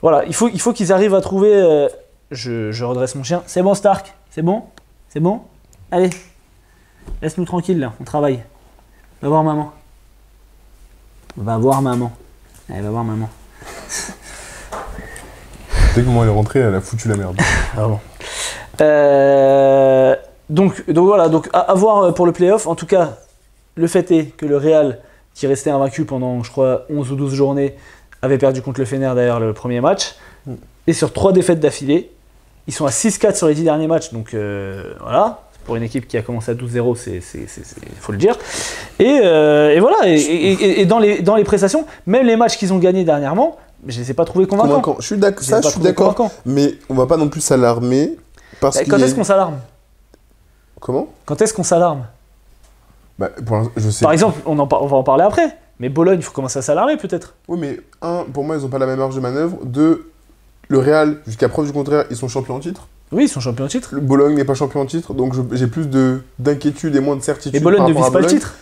voilà, il faut qu'ils arrivent à trouver... Je redresse mon chien. C'est bon, Stark? C'est bon? C'est bon? Allez, laisse-nous tranquille là, on travaille. Va voir maman. Allez, va voir maman. Dès que maman est rentrée, elle a foutu la merde. Ah bon. Donc voilà, à voir pour le play-off. En tout cas, le fait est que le Real, qui restait invaincu pendant, je crois, 11 ou 12 journées, avait perdu contre le Fener d'ailleurs le premier match. Et sur 3 défaites d'affilée, ils sont à 6-4 sur les 10 derniers matchs. Donc voilà, pour une équipe qui a commencé à 12-0, il faut le dire. Et voilà, et dans les prestations, même les matchs qu'ils ont gagnés dernièrement, je ne les ai pas trouvés convaincants. Je suis d'accord, mais on ne va pas non plus s'alarmer. Parce Quand est-ce qu'on s'alarme? Comment? Quand est-ce qu'on s'alarme? Bah, pour l'instant, je sais. Par exemple, on va en parler après, mais Bologne, il faut commencer à s'alarmer peut-être. Oui, mais pour moi, ils n'ont pas la même marge de manœuvre. Deux, le Real, jusqu'à preuve du contraire, ils sont champions en titre. Oui, ils sont champions de titre. Le Bologne n'est pas champion en titre, donc j'ai plus d'inquiétude et moins de certitude. Et Bologne par ne rapport vise à pas le Bologne. titre.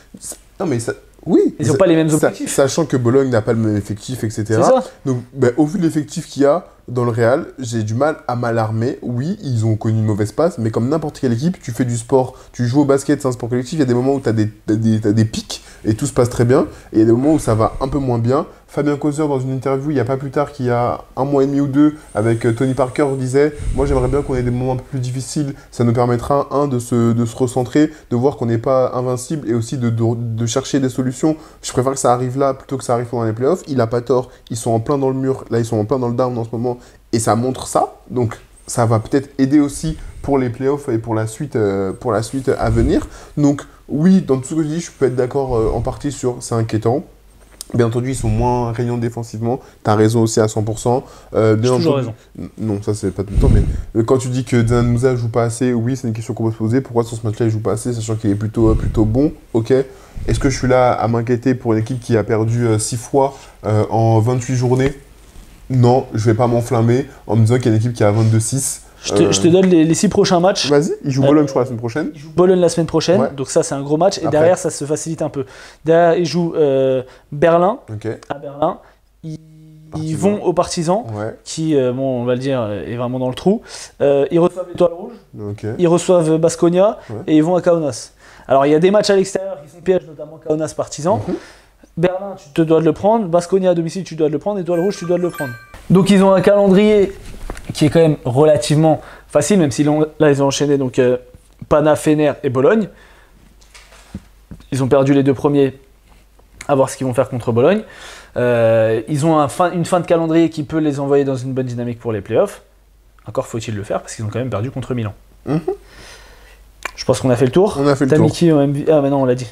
Non, mais ça. Oui. Ils n'ont pas les mêmes objectifs. Sachant que Bologne n'a pas le même effectif, etc. C'est ça. Donc, au vu de l'effectif qu'il y a dans le Real, j'ai du mal à m'alarmer. Oui, ils ont connu une mauvaise passe, mais comme n'importe quelle équipe, tu fais du sport, tu joues au basket, c'est un sport collectif, il y a des moments où tu as des pics et tout se passe très bien, et il y a des moments où ça va un peu moins bien. Fabien Causeur, dans une interview, il n'y a pas plus tard qu'il y a 1 mois et demi ou 2, avec Tony Parker, disait « Moi, j'aimerais bien qu'on ait des moments un peu plus difficiles. Ça nous permettra, de se recentrer, de voir qu'on n'est pas invincible et aussi de chercher des solutions. Je préfère que ça arrive là plutôt que ça arrive pendant les playoffs. » Il n'a pas tort. Ils sont en plein dans le mur. Là, ils sont en plein dans le down en ce moment. Et ça montre ça. Donc, ça va peut-être aider aussi pour les playoffs et pour la suite à venir. Donc, oui, dans tout ce que je dis, je peux être d'accord en partie sur c'est inquiétant. Bien entendu, ils sont moins régnants défensivement. Tu as raison aussi à 100%. J'ai toujours raison. Non, ça, c'est pas tout le temps. Mais quand tu dis que Dzanan Moussa joue pas assez, oui, c'est une question qu'on peut se poser. Pourquoi sur ce match-là, il joue pas assez, sachant qu'il est plutôt bon? Ok. Est-ce que je suis là à m'inquiéter pour une équipe qui a perdu 6 fois en 28 journées? Non, je vais pas m'enflammer en me disant qu'il y a une équipe qui a 22-6. Je te donne les 6 prochains matchs. Vas-y, il joue Bologne, je crois, la semaine prochaine. Il joue Bologne la semaine prochaine, Ouais. donc ça c'est un gros match. Et Après. derrière ça se facilite un peu. Derrière ils jouent Berlin, Ok. à Berlin. Ils Partisans. vont aux Partisans, Ouais. qui, bon, on va le dire, est vraiment dans le trou. Ils reçoivent l'Étoile Rouge, Ok. ils reçoivent Baskonia Ouais. et ils vont à Kaunas. Alors il y a des matchs à l'extérieur qui sont pièges, notamment Kaunas Partisans. Mhm. Berlin, tu te dois de le prendre. Baskonia à domicile, tu dois de le prendre. Étoile Rouge, tu dois de le prendre. Donc ils ont un calendrier qui est quand même relativement facile, même si là ils ont enchaîné donc Pana, Fener et Bologne. Ils ont perdu les 2 premiers, à voir ce qu'ils vont faire contre Bologne. Ils ont une fin de calendrier qui peut les envoyer dans une bonne dynamique pour les playoffs. Encore faut-il le faire parce qu'ils ont quand même perdu contre Milan. Mhm. Je pense qu'on a fait le tour. On a fait le T'as tour. mis qui en MVP? Ah mais non, on l'a dit.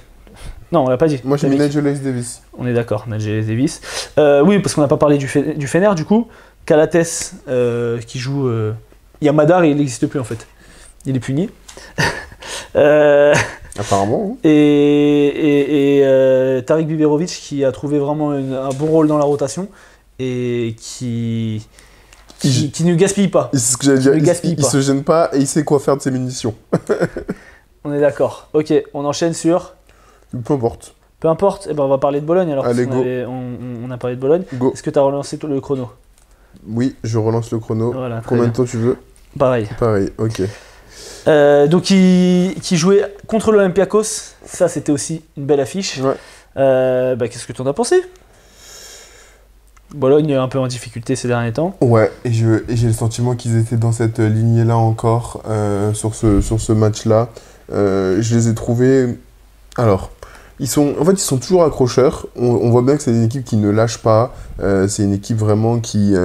Non, on l'a pas dit. Moi, j'ai T'as mis mis Nigel Davis. On est d'accord, Nigel Davis. Oui, parce qu'on n'a pas parlé du Fener du coup. Calates qui joue. Il y a Madar et il n'existe plus en fait. Il est puni. Apparemment. Hein. Et Tarik Biberovic qui a trouvé vraiment un bon rôle dans la rotation et qui ne gaspille pas. C'est ce que j'allais dire. Ne gaspille Il pas. se gêne pas et il sait quoi faire de ses munitions. On est d'accord. Ok, on enchaîne sur. Peu importe. Peu importe, eh ben on va parler de Bologne alors. Allez, parce qu'on go. on a parlé de Bologne. Go. Est-ce que tu as relancé le chrono? Oui, je relance le chrono. Voilà, très Combien bien. de temps tu veux? Pareil. Pareil, ok. Donc qui jouait contre l'Olympiakos, ça c'était aussi une belle affiche. Ouais. Qu'est-ce que tu en as pensé? Bologne est un peu en difficulté ces derniers temps. Ouais, et j'ai le sentiment qu'ils étaient dans cette lignée-là encore sur ce match-là. Je les ai trouvés. Alors, ils sont toujours accrocheurs. On voit bien que c'est une équipe qui ne lâche pas. C'est une équipe vraiment qui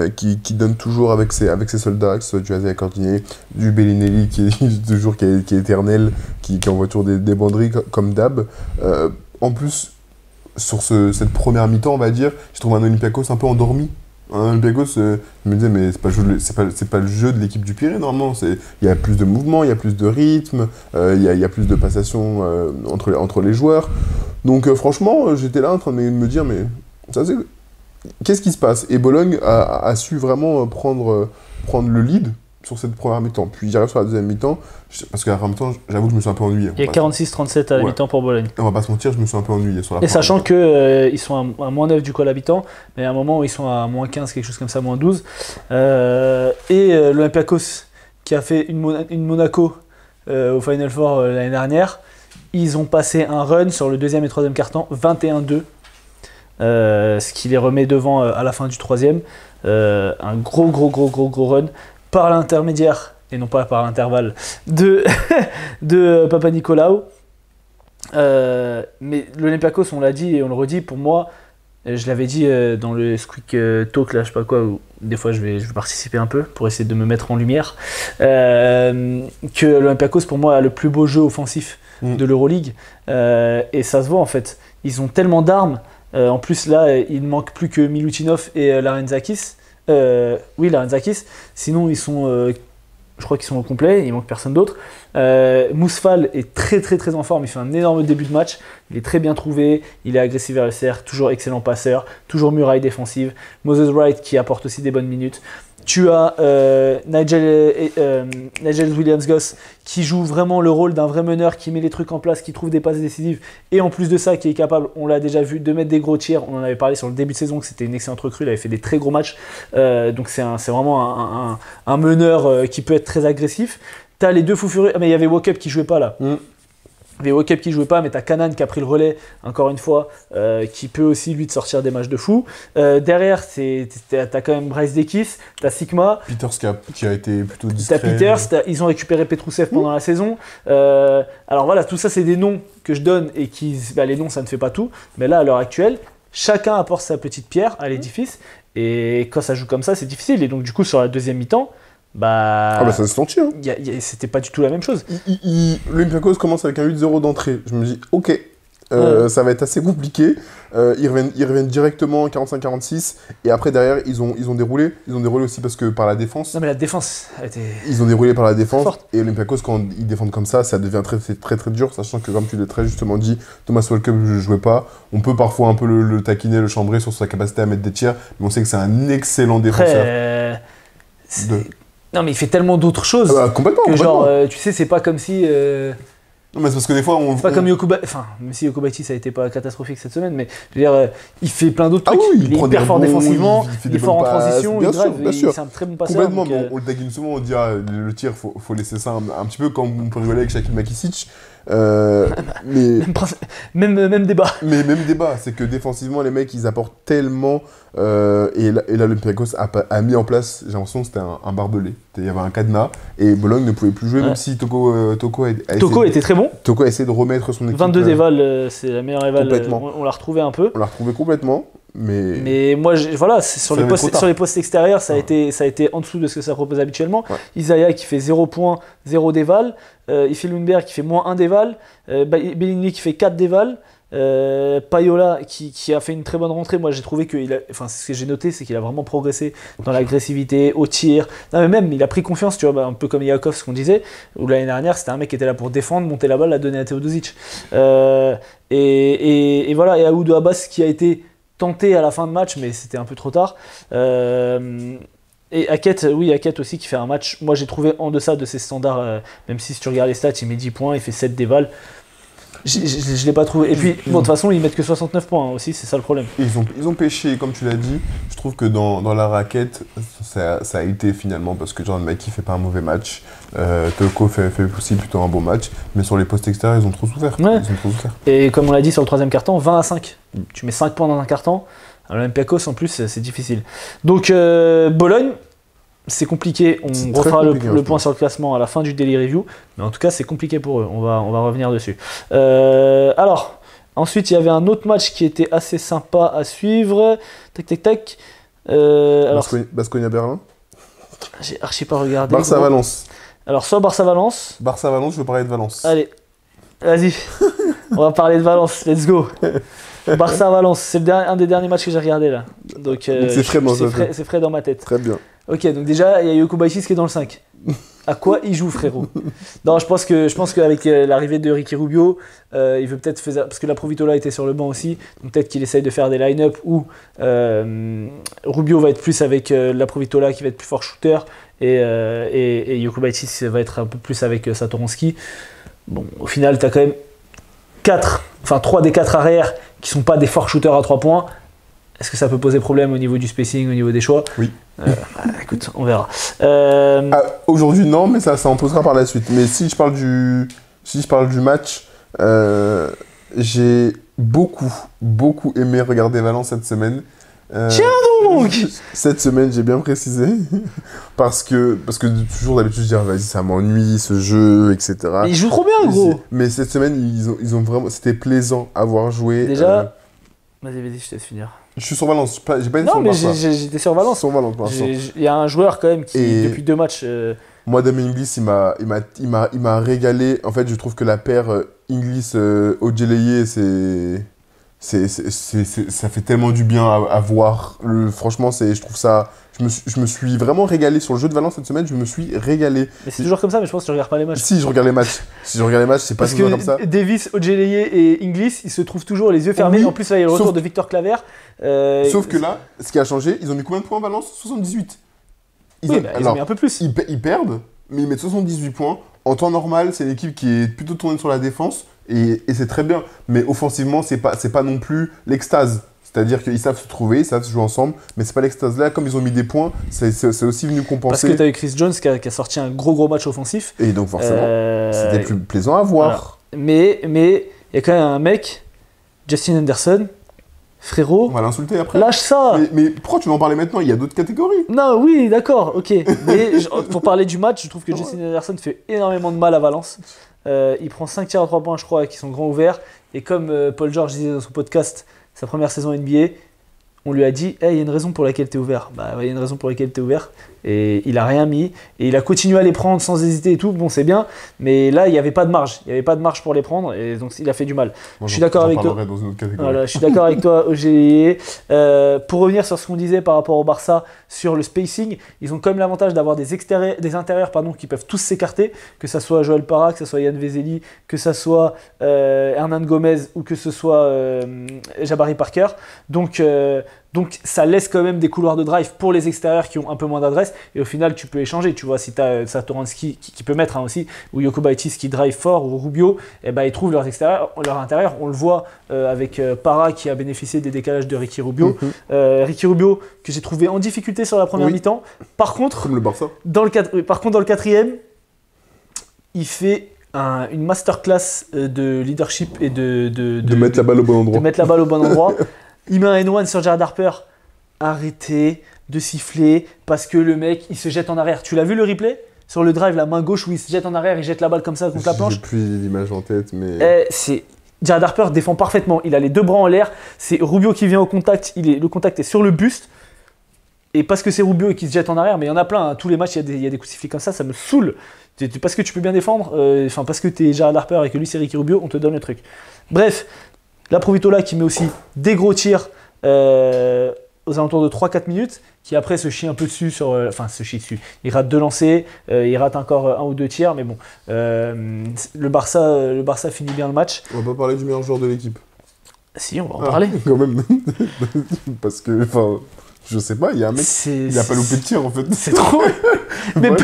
donne toujours avec ses soldats, que ce soit du Asia Cordier, du Bellinelli qui est toujours qui est éternel, qui envoie toujours des banderies comme d'hab. En plus, sur cette première mi-temps, on va dire, je trouve un Olympiakos un peu endormi. Un Olympiakos, je me disais, mais c'est pas le jeu de l'équipe du Pirée, normalement. Il y a plus de mouvement, il y a plus de rythme, il y a plus de passation entre les joueurs. Donc, franchement, j'étais là en train de me dire, mais ça, qu'est-ce qui se passe? Et Bologne a su vraiment prendre le lead sur cette première mi-temps. Puis j'arrive sur la deuxième mi-temps, parce qu'à la première mi-temps, j'avoue que je me suis un peu ennuyé. Il y a 46-37 à la Ouais. mi-temps pour Bologne. On va pas se mentir, je me suis un peu ennuyé sur la Et première sachant mi-temps. qu'ils sont à moins 9 du col habitant, mais à un moment où ils sont à moins 15, quelque chose comme ça, moins 12. L'Olympiakos qui a fait une Monaco au Final Four l'année dernière, ils ont passé un run sur le deuxième et troisième quart-temps, 21-2. Ce qui les remet devant à la fin du troisième. Un gros run par l'intermédiaire, et non pas par l'intervalle, de Papanikolaou. Mais l'Olympiakos, on l'a dit et on le redit, pour moi, je l'avais dit dans le Squeak Talk, là, je sais pas quoi, où des fois je vais participer un peu pour essayer de me mettre en lumière, que l'Olympiakos, pour moi, a le plus beau jeu offensif de l'Euroleague. Et ça se voit en fait. Ils ont tellement d'armes. En plus, là, il ne manque plus que Milutinov et Larenzakis. Oui, Larenzakis. Sinon, ils sont je crois qu'ils sont au complet, il manque personne d'autre. Mousfal est très très très en forme, il fait un énorme début de match, il est très bien trouvé, il est agressif vers le cercle, toujours excellent passeur, toujours muraille défensive. Moses Wright qui apporte aussi des bonnes minutes. Tu as Nigel Williams-Goss qui joue vraiment le rôle d'un vrai meneur, qui met les trucs en place, qui trouve des passes décisives et en plus de ça qui est capable, on l'a déjà vu, de mettre des gros tirs. On en avait parlé sur le début de saison que c'était une excellente recrue, il avait fait des très gros matchs, donc c'est vraiment un meneur qui peut être très agressif. T'as les deux fous furieux, mais il y avait Walkup qui jouait pas là. Il y avait Walkup qui jouait pas, mais t'as Canaan qui a pris le relais, encore une fois, qui peut aussi lui te sortir des matchs de fou. Derrière, t'as quand même Bryce Dekis, t'as Sigma. Peters qui a été plutôt discret. T'as Peters, ils ont récupéré Petrousev pendant la saison. Alors voilà, tout ça, c'est des noms que je donne et les noms, ça ne fait pas tout. Mais là, à l'heure actuelle, chacun apporte sa petite pierre à l'édifice. Et quand ça joue comme ça, c'est difficile. Et donc, du coup, sur la deuxième mi-temps, ça se sentit. Hein. C'était pas du tout la même chose. L'Olympiakos commence avec un 8-0 d'entrée. Je me dis, ok, ça va être assez compliqué. Ils reviennent directement en 45-46. Et après, derrière, ils ont déroulé. Ils ont déroulé aussi parce que par la défense. Non, mais la défense a été. Ils ont déroulé par la défense. Forte. Et Olympiakos, quand ils défendent comme ça devient très, très, très dur. Sachant que, comme tu l'as très justement dit, Thomas Walkup ne jouait pas. On peut parfois un peu le taquiner, le chambrer sur sa capacité à mettre des tirs. Mais on sait que c'est un excellent défenseur. Non, mais il fait tellement d'autres choses complètement. Genre, tu sais, c'est pas comme si. Non, mais c'est parce que des fois, c'est pas comme Yokubaitis. Enfin, même si Yokubaitis ça a été pas catastrophique cette semaine, mais je veux dire, il fait plein d'autres trucs. Oui, il est hyper fort défensivement, il est fort en passes, transition, il drive, c'est un très bon passeur. Complètement, mais on le taquine souvent, on dit le tir, faut laisser ça un petit peu comme on peut rigoler avec Shaquille Makisic. Mais même débat. Mais même débat, c'est que défensivement, les mecs, ils apportent tellement. Et là, l'Olympiakos a mis en place, j'ai l'impression que c'était un barbelé. Il y avait un cadenas et Bologne ne pouvait plus jouer, même si Toko était très bon. Toko a essayé de remettre son équipe. 22 déval, c'est la meilleure éval. On l'a retrouvé un peu. On l'a retrouvé complètement. Mais moi, voilà, sur les postes extérieurs, ça a été en dessous de ce que ça propose habituellement. Ouais. Isaiah qui fait 0 points, 0 déval. Ifé Lundberg qui fait moins 1 déval. Bellini qui fait 4 déval. Payola qui a fait une très bonne rentrée. Moi, j'ai trouvé ce que j'ai noté, c'est qu'il a vraiment progressé dans l'agressivité, au tir. Non, mais même, il a pris confiance, tu vois, un peu comme Yakov, ce qu'on disait, où l'année dernière, c'était un mec qui était là pour défendre, monter la balle, la donner à Teodosic. Et voilà, et Aoudou Abbas qui a été tenté à la fin de match, mais c'était un peu trop tard. Et Hackett aussi qui fait un match, moi j'ai trouvé en deçà de ses standards, même si tu regardes les stats, il met 10 points, il fait 7 déval. Je l'ai pas trouvé. Et puis, de toute façon, ils mettent que 69 points aussi, c'est ça le problème. Ils ont pêché, comme tu l'as dit. Je trouve que dans la raquette, ça a été finalement parce que Jordan Mikey fait pas un mauvais match. Toko fait aussi plutôt un bon match. Mais sur les postes extérieurs, ils ont trop souffert. Ouais. Et comme on l'a dit sur le troisième carton, 20-5. Tu mets 5 points dans un carton. À l'Olympiakos, en plus, c'est difficile. Donc, Bologne. C'est compliqué, on refera le point sur le classement à la fin du Daily Review, mais en tout cas c'est compliqué pour eux, on va revenir dessus. Alors, ensuite il y avait un autre match qui était assez sympa à suivre, tac. Baskonia-Berlin. J'ai archi pas regardé. Barça-Valence. Alors soit Barça-Valence. Barça-Valence, je veux parler de Valence. Allez, vas-y, on va parler de Valence, let's go. Barça-Valence, c'est un des derniers matchs que j'ai regardé là. Donc c'est frais dans ma tête. Très bien. Ok, donc déjà, il y a Yokubaitis qui est dans le 5. À quoi il joue, frérot? Non, je pense qu'avec l'arrivée de Ricky Rubio, il veut peut-être faire... Parce que la Provitola était sur le banc aussi, donc peut-être qu'il essaye de faire des line-up où Rubio va être plus avec la Provitola qui va être plus fort shooter et Yokubaitis va être un peu plus avec Satoransky. Bon, au final, tu as quand même 3 des 4 arrières qui sont pas des forts shooters à 3 points. Est-ce que ça peut poser problème au niveau du spacing, au niveau des choix? Oui. Écoute, on verra. Aujourd'hui, non, mais ça en posera par la suite. Mais si je parle du match, j'ai beaucoup aimé regarder Valence cette semaine. Tiens donc! Cette semaine, j'ai bien précisé. parce que toujours d'habitude, je dis, vas-y, ça m'ennuie, ce jeu, etc. Mais ils jouent trop bien, gros! Mais cette semaine, ils ont vraiment... C'était plaisant à voir jouer. Déjà... Vas-y, je te laisse finir. Je suis sur Valence, j'ai pas été sur Barça. Non, mais j'étais sur Valence. Sur Valence, pour l'instant. Il y a un joueur quand même qui, depuis 2 matchs... Moi, Damien Inglis, il m'a régalé. En fait, je trouve que la paire Inglis-Ojeleye, ça fait tellement du bien à voir. Franchement, je trouve ça... Je me suis vraiment régalé sur le jeu de Valence cette semaine, je me suis régalé. Mais c'est toujours comme ça, mais je pense que tu regardes pas les matchs. Si, je regarde les matchs. C'est pas Parce toujours comme ça. que Davis, Ojeleye et Inglis, ils se trouvent toujours les yeux fermés. Oui, En plus, là, il y a le retour de Victor Claver. Sauf que là, ce qui a changé, ils ont mis combien de points en Valence? 78. Ils ont mis un peu plus. Ils perdent, mais ils mettent 78 points. En temps normal, c'est une équipe qui est plutôt tournée sur la défense et c'est très bien. Mais offensivement, c'est pas non plus l'extase. C'est-à-dire qu'ils savent se trouver, ils savent se jouer ensemble, mais c'est pas l'extase là. Comme ils ont mis des points, c'est aussi venu compenser. Parce que tu as eu Chris Jones qui a sorti un gros match offensif. Et donc forcément, c'était plus plaisant à voir. Voilà. Mais il y a quand même un mec, Justin Anderson, frérot. On va l'insulter après. Lâche ça. Mais pourquoi tu veux en parler maintenant? Il y a d'autres catégories. Non, oui, d'accord, ok. Mais pour parler du match, je trouve que Justin Anderson fait énormément de mal à Valence. Il prend 5 tirs à 3 points, je crois, qui sont grands ouverts. Et comme Paul George disait dans son podcast, sa première saison NBA, on lui a dit hey, il y a une raison pour laquelle tu es ouvert. Bah, il y a une raison pour laquelle tu es ouvert. Et il a rien mis. Et il a continué à les prendre sans hésiter et tout. Bon, c'est bien. Mais là, il n'y avait pas de marge. Il n'y avait pas de marge pour les prendre. Et donc, il a fait du mal. Moi, je suis d'accord avec toi. Voilà, je suis d'accord avec toi, Ojeleye. Pour revenir sur ce qu'on disait par rapport au Barça, sur le spacing, ils ont quand même l'avantage d'avoir des intérieurs qui peuvent tous s'écarter. Que ça soit Joel Parra, que ça soit Yann Vezeli, que ça soit Hernan Gomez ou que ce soit Jabari Parker. Donc ça laisse quand même des couloirs de drive pour les extérieurs qui ont un peu moins d'adresse et au final tu peux échanger, tu vois, si tu as Satoransky qui peut mettre aussi, ou Jokubaitis qui drive fort, ou Rubio, et ben ils trouvent leur intérieur, on le voit avec Parra qui a bénéficié des décalages de Ricky Rubio. Ricky Rubio que j'ai trouvé en difficulté sur la première mi-temps, par contre, comme le Barça. Dans le quatrième, il fait une masterclass de leadership et de mettre la balle au bon endroit. Il met un N1 sur Jared Harper. Arrêtez de siffler parce que le mec, il se jette en arrière. Tu l'as vu le replay? Sur le drive, la main gauche où il se jette en arrière, il jette la balle comme ça contre la planche. J'ai plus l'image en tête, mais... Jared Harper défend parfaitement. Il a les deux bras en l'air. C'est Rubio qui vient au contact. Le contact est sur le buste. Et parce que c'est Rubio et qui se jette en arrière, mais il y en a plein. Hein. Tous les matchs, il y a des coups de sifflet comme ça me saoule. Parce que tu peux bien défendre, parce que tu es Jared Harper et que lui c'est Ricky Rubio, on te donne le truc. Bref. La Provitola qui met aussi des gros tirs aux alentours de 3-4 minutes, qui après se chie un peu dessus, se chie dessus. Il rate 2 lancers, il rate encore 1 ou 2 tirs, mais bon, le Barça finit bien le match. On va pas parler du meilleur joueur de l'équipe. Si, on va en parler. Quand même. Parce que, je sais pas, il y a un mec, il a pas loupé de tir en fait. C'est trop. mais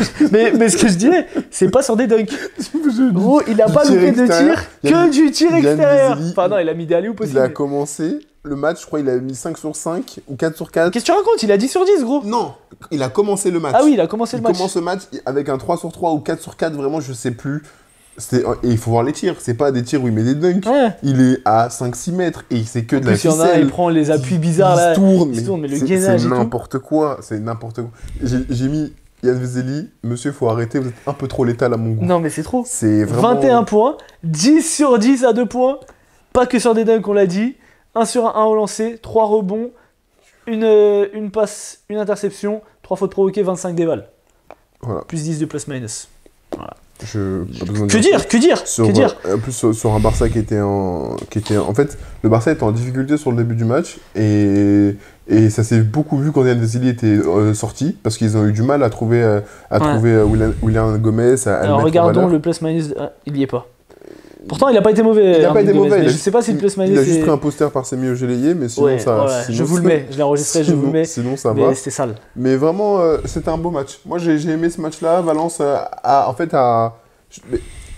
ce que je dirais, c'est pas sur des dunks. Gros, il a pas loupé de tir que du tir extérieur. Enfin non, il a mis des alley-oops aussi. Il a commencé le match, je crois, il a mis 5 sur 5 ou 4 sur 4. Qu'est-ce que tu racontes? Il a 10 sur 10, gros. Non, il a commencé le match. Ah oui, il a commencé le match. Il commence le match avec un 3 sur 3 ou 4 sur 4, vraiment, je sais plus. Et il faut voir les tirs, c'est pas des tirs où il met des dunks. Ouais. Il est à 5-6 mètres et c'est que de la ficelle. Il prend les appuis bizarres. Il se tourne, mais le gainage c'est n'importe quoi. C'est n'importe quoi. J'ai mis Yann Vezeli, monsieur, faut arrêter, vous êtes un peu trop létal à mon goût. Non, mais c'est trop. C'est vraiment... 21 points, 10 sur 10 à 2 points. Pas que sur des dunks, on l'a dit. 1 sur 1 au lancer, 3 rebonds, une passe, une interception, 3 fautes provoquées, 25 dévals. Voilà. Plus 10 de plus-minus. Voilà. Que dire En plus sur un Barça qui était en fait, le Barça était en difficulté sur le début du match et ça s'est beaucoup vu quand Yann Vezeli était sorti parce qu'ils ont eu du mal à trouver William Gomez. Alors regardons le plus-minus, il y est pas. Pourtant, il n'a pas été mauvais. Il n'a pas été mauvais. Je ne sais pas si le plus-minus. Il a juste pris un poster par Semi Ojeleye, mais sinon ça. Ouais. Sinon, je vous le mets. Je l'ai enregistré, je vous le mets. Sinon ça va. Mais c'était sale. Mais vraiment, c'était un beau match. Moi, j'ai aimé ce match-là. Valence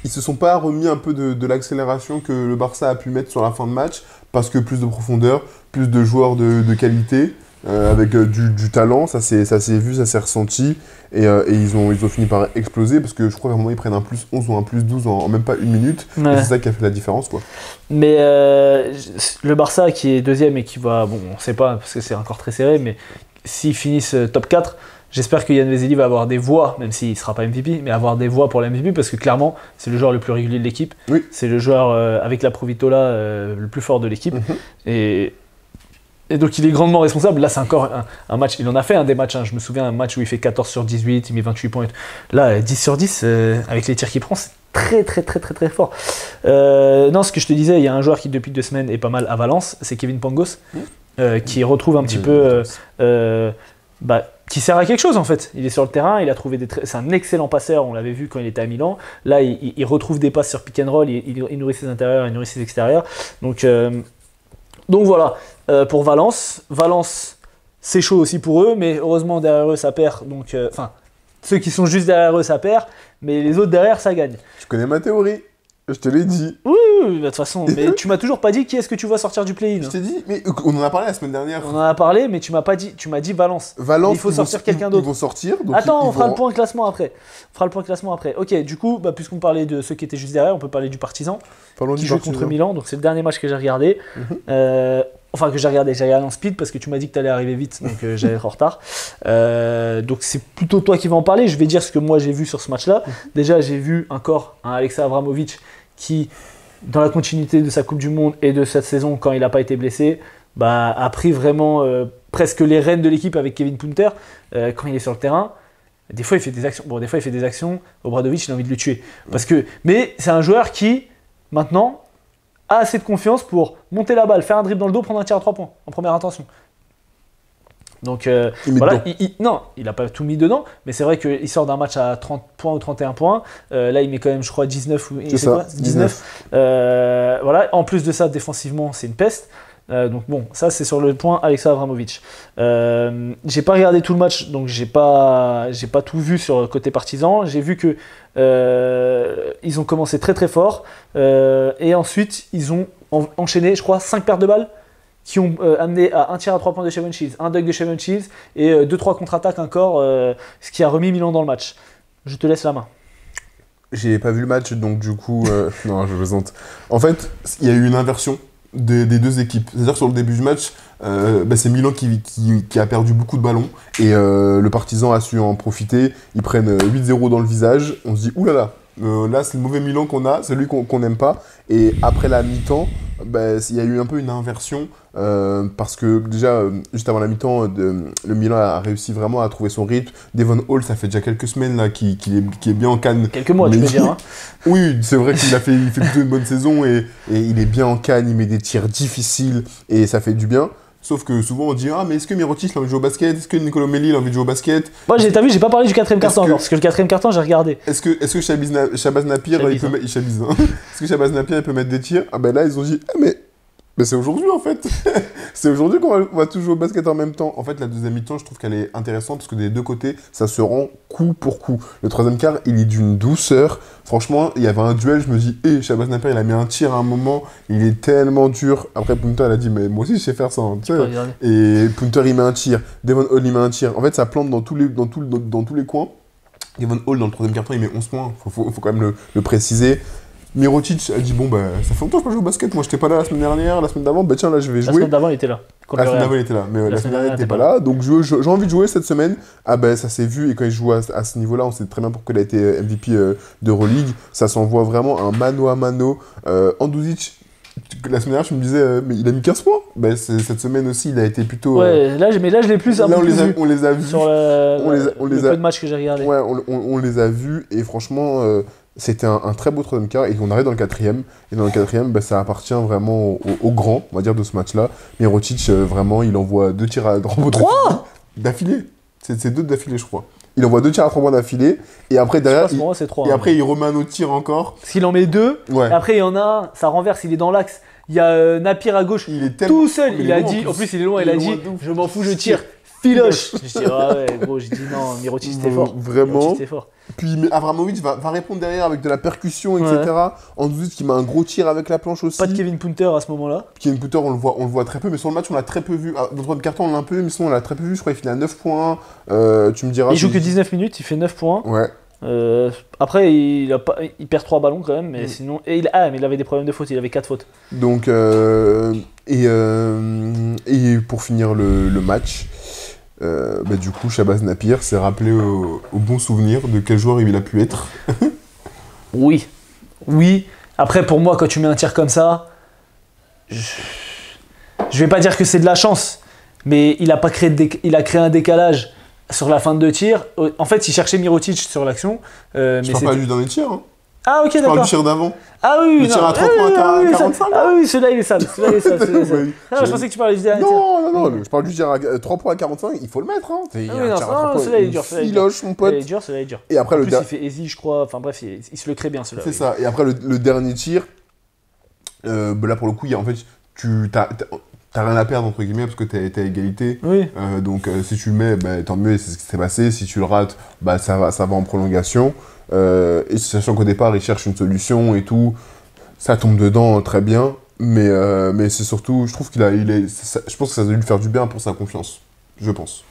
ils se sont pas remis un peu de l'accélération que le Barça a pu mettre sur la fin de match parce que plus de profondeur, plus de joueurs de qualité. Avec du talent, ça s'est vu, ça s'est ressenti et ils ont fini par exploser parce que je crois qu'à un moment ils prennent un plus 11 ou un plus 12 en même pas une minute et c'est ça qui a fait la différence quoi. Mais le Barça qui est deuxième et qui va, bon on sait pas parce que c'est encore très serré, mais s'ils finissent top 4, j'espère que Yann Vezeli va avoir des voix, même s'il ne sera pas MVP, mais avoir des voix pour la MVP parce que clairement c'est le joueur le plus régulier de l'équipe, c'est le joueur avec la Provitola le plus fort de l'équipe et Et donc il est grandement responsable. Là c'est encore un match, il en a fait des matchs, hein. Je me souviens un match où il fait 14 sur 18, il met 28 points. Là 10 sur 10, avec les tirs qu'il prend, c'est très fort. Non, ce que je te disais, il y a un joueur qui depuis 2 semaines est pas mal à Valence, c'est Kevin Pangos, qui retrouve un petit peu... qui sert à quelque chose en fait. Il est sur le terrain, il a trouvé c'est un excellent passeur, on l'avait vu quand il était à Milan. Là, il retrouve des passes sur pick and roll, il nourrit ses intérieurs, il nourrit ses extérieurs. Donc voilà, pour Valence. Valence, c'est chaud aussi pour eux, mais heureusement derrière eux ça perd. Donc, ceux qui sont juste derrière eux ça perd, mais les autres derrière ça gagne. Tu connais ma théorie, je te l'ai dit. Oui, de toute façon, mais tu m'as toujours pas dit qui est-ce que tu vois sortir du play-in. Je t'ai dit, mais on en a parlé la semaine dernière. On en a parlé, mais tu m'as dit Valence. Valence, il faut sortir quelqu'un d'autre. Ils vont sortir. Donc attends, on fera le point classement après. Ok, du coup, puisqu'on parlait de ceux qui étaient juste derrière, on peut parler du Partisan qui joue contre Milan. Donc c'est le dernier match que j'ai regardé. Enfin, que j'ai regardé en speed parce que tu m'as dit que tu allais arriver vite, donc j'allais être en retard. Donc c'est plutôt toi qui vas en parler. Je vais dire ce que moi j'ai vu sur ce match-là. Déjà, j'ai vu encore un Alexa Abramovic qui, dans la continuité de sa Coupe du Monde et de cette saison, quand il n'a pas été blessé, a pris vraiment presque les rênes de l'équipe avec Kevin Punter quand il est sur le terrain. Des fois, il fait des actions. Obradovic, il a envie de le tuer. Mais c'est un joueur qui, maintenant, a assez de confiance pour monter la balle, faire un dribble dans le dos, prendre un tir à 3 points en première intention. Donc voilà, il n'a pas tout mis dedans, mais c'est vrai qu'il sort d'un match à 30 points ou 31 points. Là, il met quand même, je crois, 19 ou 19. Voilà. En plus de ça, défensivement, c'est une peste. Donc bon, ça c'est sur le point Alexa Abramovic. J'ai pas regardé tout le match, donc j'ai pas tout vu sur le côté partisan. J'ai vu que ils ont commencé très fort et ensuite ils ont enchaîné, je crois, 5 pertes de balles qui ont amené à un tir à 3 points de Shevon Shields, un dunk de Shevon Shields et 2-3 contre-attaques encore, ce qui a remis Milan dans le match. Je te laisse la main. J'ai pas vu le match, donc du coup, non, je plaisante. En fait, il y a eu une inversion des deux équipes. C'est-à-dire que sur le début du match, c'est Milan qui a perdu beaucoup de ballons et le Partizan a su en profiter. Ils prennent 8-0 dans le visage. On se dit, oulala, là c'est le mauvais Milan qu'on a, c'est lui qu'on n'aime pas. Et après la mi-temps, il y a eu un peu une inversion parce que déjà, juste avant la mi-temps, le Milan a réussi vraiment à trouver son rythme. Devon Hall, ça fait déjà quelques semaines là, qu'il est bien en canne. Quelques mois, tu veux dire. Hein. Oui, c'est vrai qu'il fait plutôt une bonne saison et il est bien en canne, il met des tirs difficiles et ça fait du bien. Sauf que souvent on dit mais est-ce que Mirotic a envie de jouer au basket? Est-ce que Nicolo Melli a envie de jouer au basket? Moi t'as vu, j'ai pas parlé du 4ème carton encore, parce que le 4ème carton j'ai regardé. Est-ce que Shabazz Napier il peut mettre, est-ce que Shabazz Napier il peut mettre des tirs? Là ils ont dit mais c'est aujourd'hui en fait. C'est aujourd'hui qu'on va tous jouer au basket en même temps. En fait, la deuxième mi-temps, je trouve qu'elle est intéressante parce que des deux côtés, ça se rend coup pour coup. Le troisième quart, il est d'une douceur. Franchement, il y avait un duel, je me dis, Shabazz Napier, il a mis un tir à un moment, il est tellement dur. Après, Punter, il a dit, mais moi aussi, je sais faire ça. Hein, tu sais. Et Punter, il met un tir. Devon Hall, il met un tir. En fait, ça plante dans tous les coins. Devon Hall, dans le troisième quart-temps, il met 11 points. Faut quand même le préciser. Mirotic a dit ça fait longtemps que je peux jouer au basket, moi j'étais pas là la semaine dernière, la semaine d'avant, tiens là je vais jouer. La semaine d'avant il était là. La semaine d'avant il était là, mais la semaine dernière il était pas là, donc j'ai envie de jouer cette semaine. Ça s'est vu et quand il joue à ce niveau-là, on sait très bien pourquoi il a été MVP d'Euroleague, ça s'envoie vraiment un mano à mano. Andouzic, la semaine dernière je me disais mais il a mis 15 points, cette semaine aussi il a été plutôt... Ouais, là je l'ai plus là on les a vus. Sur le peu de matchs que j'ai regardé. Ouais, on les a vus et franchement... c'était un très beau troisième quart et on arrive dans le quatrième. Et dans le quatrième, ça appartient vraiment au grand, on va dire, de ce match-là. Mirotic, vraiment, il envoie 2 tirs à 3 points d'affilée. C'est 2 d'affilée, je crois. Il envoie 2 tirs à 3 points d'affilée. Et après, derrière, c'est 3, et après il remet un autre tir encore. Parce qu'il en met 2. Ouais. Et après, il y en a un, ça renverse, il est dans l'axe. Il y a Napier à gauche, tout seul. Il a dit, en plus, il est loin, il a dit, je m'en fous, je tire. Filoche. Je dis gros, j'ai dit non, Mirotic c'était fort. Vraiment. Puis Abramovic va répondre derrière avec de la percussion, etc. Andouzic qui met un gros tir avec la planche aussi. Pas de Kevin Punter à ce moment-là. Kevin Punter, on le voit très peu, mais sur le match on l'a très peu vu. Dans le troisième carton on l'a un peu vu, mais sinon on l'a très peu vu. Je crois qu'il finit à 9 points. Tu me diras. Il joue que 19 minutes, il fait 9 points. Ouais. Après il perd 3 ballons quand même, mais sinon mais il avait des problèmes de faute, il avait 4 fautes. Donc et pour finir le match. Du coup, Shabazz Napier s'est rappelé au bon souvenir de quel joueur il a pu être. Oui. Après, pour moi, quand tu mets un tir comme ça, je vais pas dire que c'est de la chance, mais il a créé un décalage sur la fin de 2 tirs. En fait, il cherchait Mirotic sur l'action. Je parle pas du dernier tir. Hein. Ah, ok, Je parle d'accord. du tir d'avant. Ah oui, Le tir à 3 points à 45. Ah oui, celui-là, il est sale. Oui. Ah, je pensais que tu parlais du dernier tir. Non, je parle du tir à 3 points à 45, il faut le mettre. Hein. Ah oui, non, celui-là, il est dur. Filoche, mon pote. Celui-là est dur. Et après, En plus, il fait easy, je crois. Enfin bref, il se le crée bien, celui-là. C'est ça. Et après, le dernier tir, là, pour le coup, en fait, t'as rien à perdre, entre guillemets, parce que t'es à égalité. Oui. Donc, si tu le mets, bah, tant mieux, c'est ce qui s'est passé. Si tu le rates, bah, ça va en prolongation. Et sachant qu'au départ, il cherche une solution et tout, ça tombe dedans très bien. Mais c'est surtout, je trouve je pense que ça a dû lui faire du bien pour sa confiance. Je pense.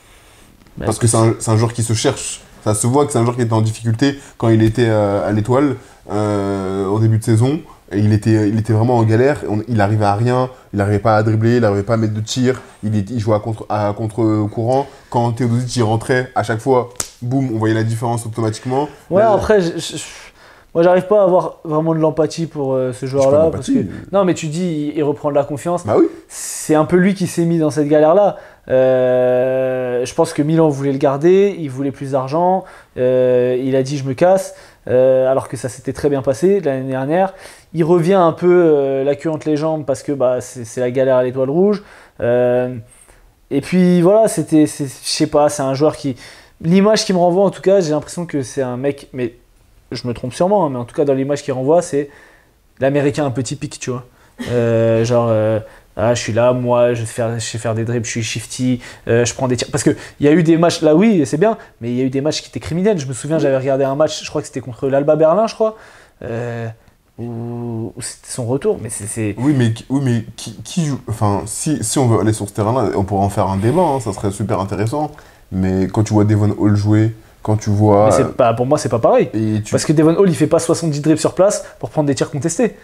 Bah, parce que c'est un joueur qui se cherche. Ça se voit que c'est un joueur qui était en difficulté quand il était à l'Étoile au début de saison. Et il était vraiment en galère, il arrivait à rien, il n'arrivait pas à dribbler, il n'arrivait pas à mettre de tir, il jouait à contre-courant. Quand Teodosic y rentrait, à chaque fois, boum, on voyait la différence automatiquement. Ouais, après, moi j'arrive pas à avoir vraiment de l'empathie pour ce joueur-là. Parce que... Non, mais tu dis, il reprend de la confiance. Bah oui. C'est un peu lui qui s'est mis dans cette galère-là. Je pense que Milan voulait le garder, il voulait plus d'argent, il a dit je me casse. Alors que ça s'était très bien passé l'année dernière. Il revient un peu la queue entre les jambes parce que bah, c'est la galère à l'Étoile Rouge. Et puis voilà, je sais pas, c'est un joueur qui... L'image qui me renvoie en tout cas, j'ai l'impression que c'est un mec, mais je me trompe sûrement, hein, mais en tout cas dans l'image qu'il renvoie, c'est l'Américain un peu typique, tu vois. Ah, je suis là, moi, je sais faire des dribbles, je suis shifty, je prends des tirs. Parce qu'il y a eu des matchs, là oui, c'est bien, mais il y a eu des matchs qui étaient criminels. Je me souviens, j'avais regardé un match, je crois que c'était contre l'Alba Berlin, je crois, où c'était son retour. Mais c'est... Oui, mais qui joue... Enfin, si on veut aller sur ce terrain-là, on pourrait en faire un débat, hein, ça serait super intéressant. Mais quand tu vois Devon Hall jouer, quand tu vois... Mais pour moi, c'est pas pareil. Parce que Devon Hall, il fait pas 70 dribbles sur place pour prendre des tirs contestés.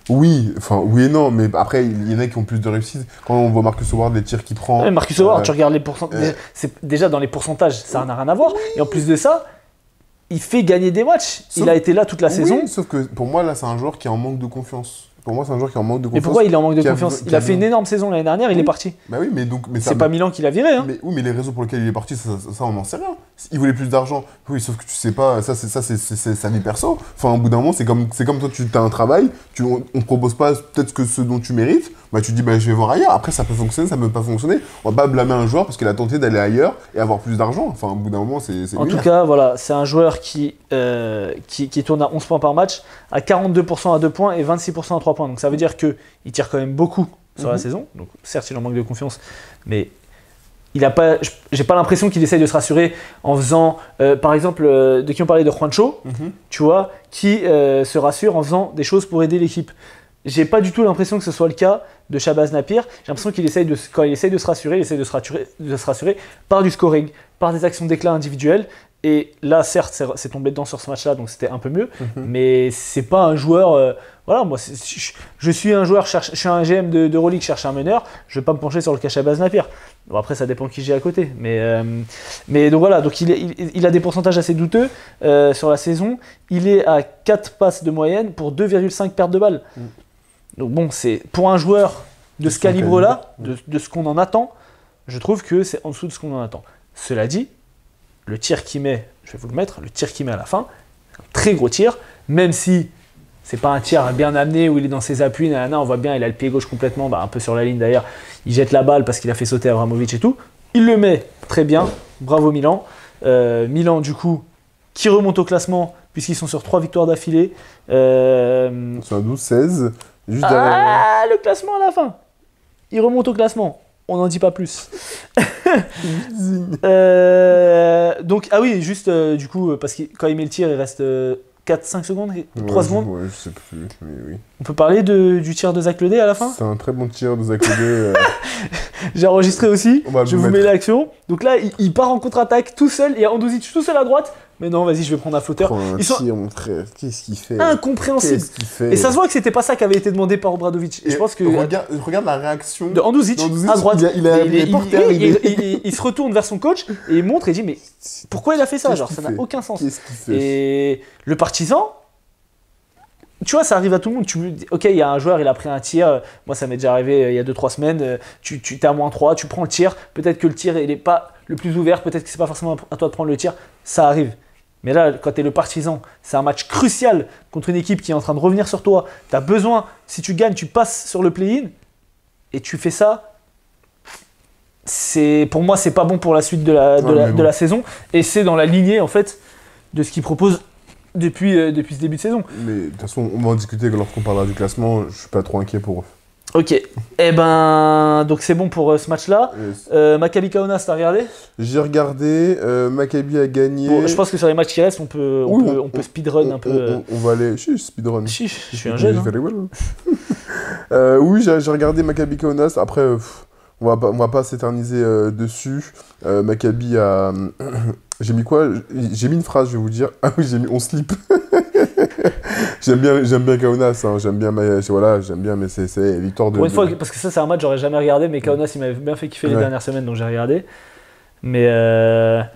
Oui et non, mais après, il y en a qui ont plus de réussite. Quand on voit Marcus Howard, les tirs qu'il prend... Ouais, Marcus Howard, tu regardes les pourcentages, déjà dans les pourcentages, ça n'a rien à voir. Et en plus de ça, il fait gagner des matchs. Il a été là toute la saison. Sauf que pour moi, là, c'est un joueur qui est en manque de confiance. Pour moi, c'est un joueur qui est en manque de confiance. Mais pourquoi il est en manque de confiance? Il a fait une énorme saison l'année dernière, il est parti. Bah oui, mais c'est pas Milan qui l'a viré. Hein. Mais les raisons pour lesquelles il est parti, ça on n'en sait rien. Il voulait plus d'argent. Oui, sauf que tu sais pas, ça c'est sa vie perso. Enfin, au bout d'un moment, c'est comme toi, tu as un travail, on te propose pas peut-être que ce dont tu mérites, bah tu dis, bah je vais voir ailleurs. Après, ça peut fonctionner, ça peut pas fonctionner. On va pas blâmer un joueur parce qu'il a tenté d'aller ailleurs et avoir plus d'argent. Enfin, au bout d'un moment, c'est En tout cas, voilà, c'est un joueur qui tourne à 11 points par match, à 42% à 2 points et 26% à 3 points. Donc ça veut dire qu'il tire quand même beaucoup sur la saison. Donc certes, il en manque de confiance, mais j'ai pas l'impression qu'il essaye de se rassurer en faisant, par exemple, de qui on parlait de Juancho, tu vois, qui se rassure en faisant des choses pour aider l'équipe. J'ai pas du tout l'impression que ce soit le cas de Shabazz Napier. J'ai l'impression quand il essaye de se rassurer, il essaye de se rassurer par du scoring, par des actions d'éclat individuelles. Et là, certes, c'est tombé dedans sur ce match-là, donc c'était un peu mieux. Mais c'est pas un joueur. Voilà, moi, je suis un joueur, je suis un GM de Euroleague, je cherche un meneur. Je vais pas me pencher sur le cas Shabazz Napier. Bon, après, ça dépend qui j'ai à côté. Mais donc voilà, donc il a des pourcentages assez douteux sur la saison. Il est à 4 passes de moyenne pour 2,5 pertes de balles. Donc bon, c'est pour un joueur de ce calibre-là, de ce qu'on en attend, je trouve que c'est en dessous de ce qu'on en attend. Cela dit, le tir qu'il met, je vais vous le mettre, le tir qu'il met à la fin, un très gros tir, même si c'est pas un tir bien amené où il est dans ses appuis, on voit bien, il a le pied gauche complètement, un peu sur la ligne d'ailleurs, il jette la balle parce qu'il a fait sauter Abramovic et tout, il le met très bien, bravo Milan. Milan du coup, qui remonte au classement, puisqu'ils sont sur 3 victoires d'affilée. Sur 12-16, juste derrière... le classement à la fin, il remonte au classement. On n'en dit pas plus. Donc, ah oui, juste du coup, parce que quand il met le tir, il reste 4-5 secondes, 3 secondes. Ouais, je sais plus, mais oui. On peut parler du tir de Zach Ledé à la fin? C'est un très bon tir de Zach Ledé. J'ai enregistré aussi, je vous mets l'action. Donc là, il part en contre-attaque tout seul, il y a Andozic tout seul à droite. Mais non, vas-y, je vais prendre un flotteur. Ils sont mon frère. Qu'est-ce qu'il fait? Incompréhensible. Qu'est-ce qu'il fait? Et ça se voit que c'était pas ça qui avait été demandé par Obradovic. Et je pense que regarde la réaction de Andozic à droite. Il se retourne vers son coach et il montre et dit mais pourquoi il a fait ça? Genre ça n'a aucun sens. Qu'est-ce qu'il fait? Et le partisan, tu vois, ça arrive à tout le monde. Ok, il y a un joueur, il a pris un tir. Moi, ça m'est déjà arrivé il y a 2-3 semaines. Tu t'es à -3, tu prends le tir. Peut-être que le tir, il n'est pas le plus ouvert. Peut-être que c'est pas forcément à toi de prendre le tir. Ça arrive. Mais là, quand tu es le partisan, c'est un match crucial contre une équipe qui est en train de revenir sur toi. Tu as besoin, si tu gagnes, tu passes sur le play-in. Et tu fais ça. Pour moi, c'est pas bon pour la suite de la saison. Et c'est dans la lignée, en fait, de ce qu'ils proposent depuis ce début de saison. Mais de toute façon, on va en discuter lorsqu'on parlera du classement. Je suis pas trop inquiet pour eux. Ok. Eh ben, donc c'est bon pour ce match-là. Yes. Maccabi Kaunas, t'as regardé? J'ai regardé, Maccabi a gagné. Bon, je pense que sur les matchs qui restent, on peut speedrun un peu. On va aller. Speedrun. Si, je suis un jeune. Oui, j'ai regardé Maccabi Kaunas. Après, on va pas s'éterniser dessus. Maccabi a. J'ai mis quoi? J'ai mis une phrase, je vais vous dire. Ah oui, j'ai mis on slip. J'aime bien Kaunas, hein. J'aime bien, mais c'est victoire de. Pour une fois, parce que ça, c'est un match que j'aurais jamais regardé, mais Kaunas, il m'avait bien fait kiffer les dernières semaines, donc j'ai regardé. Mais.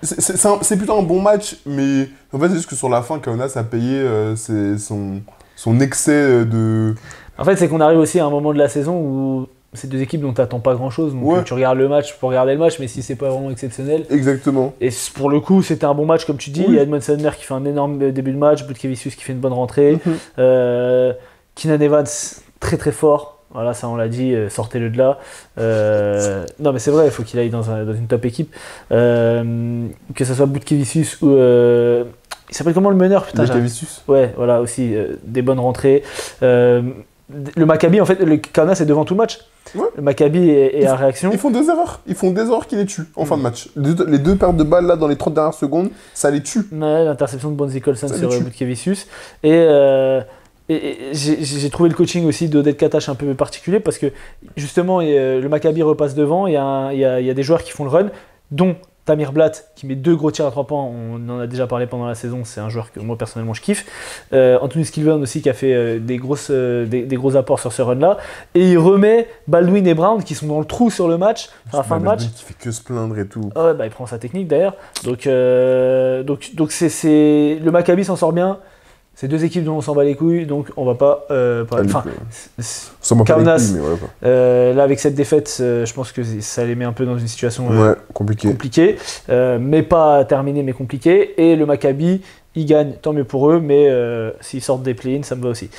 C'est plutôt un bon match, mais en fait, c'est juste que sur la fin, Kaunas a payé son excès de. En fait, c'est qu'on arrive aussi à un moment de la saison où. C'est deux équipes dont tu n'attends pas grand-chose, donc tu regardes le match pour regarder le match, mais si c'est pas vraiment exceptionnel. Exactement. Et pour le coup, c'était un bon match, comme tu dis. Il y a Edmond Sandner qui fait un énorme début de match, Butkevičius qui fait une bonne rentrée, Keenan Evans très très fort. Voilà, ça on l'a dit, sortez-le de là. Non mais c'est vrai, il faut qu'il aille dans une top équipe. Que ce soit Butkevičius ou... il s'appelle comment le meneur? Putain, Butkevičius. Ouais, voilà, aussi des bonnes rentrées. Le Maccabi, en fait, le Kaunas est devant tout le match. Ouais. Le Maccabi est à réaction. Ils font des erreurs. Ils font des erreurs qui les tuent en fin de match. Les deux pertes de balles là dans les 30 dernières secondes, ça les tue. Ouais, l'interception de Bonzi Colson sur Butkevičius. Et j'ai trouvé le coaching aussi d'Oded Katash un peu particulier parce que justement, le Maccabi repasse devant. Il y a des joueurs qui font le run, dont Tamir Blatt qui met 2 gros tirs à 3 points, on en a déjà parlé pendant la saison, c'est un joueur que moi personnellement je kiffe. Anthony Skilven aussi qui a fait des gros apports sur ce run là. Et il remet Baldwin et Brown qui sont dans le trou sur le match, à la fin de match. Baldwin qui fait que se plaindre et tout. Ah ouais, il prend sa technique d'ailleurs. Donc c'est le Maccabi s'en sort bien. C'est deux équipes dont on s'en bat les couilles, donc on va pas. Kaunas, là avec cette défaite, je pense que ça les met un peu dans une situation compliquée, mais pas terminée, mais compliquée. Et le Maccabi, ils gagnent, tant mieux pour eux, mais s'ils sortent des play-ins, ça me va aussi.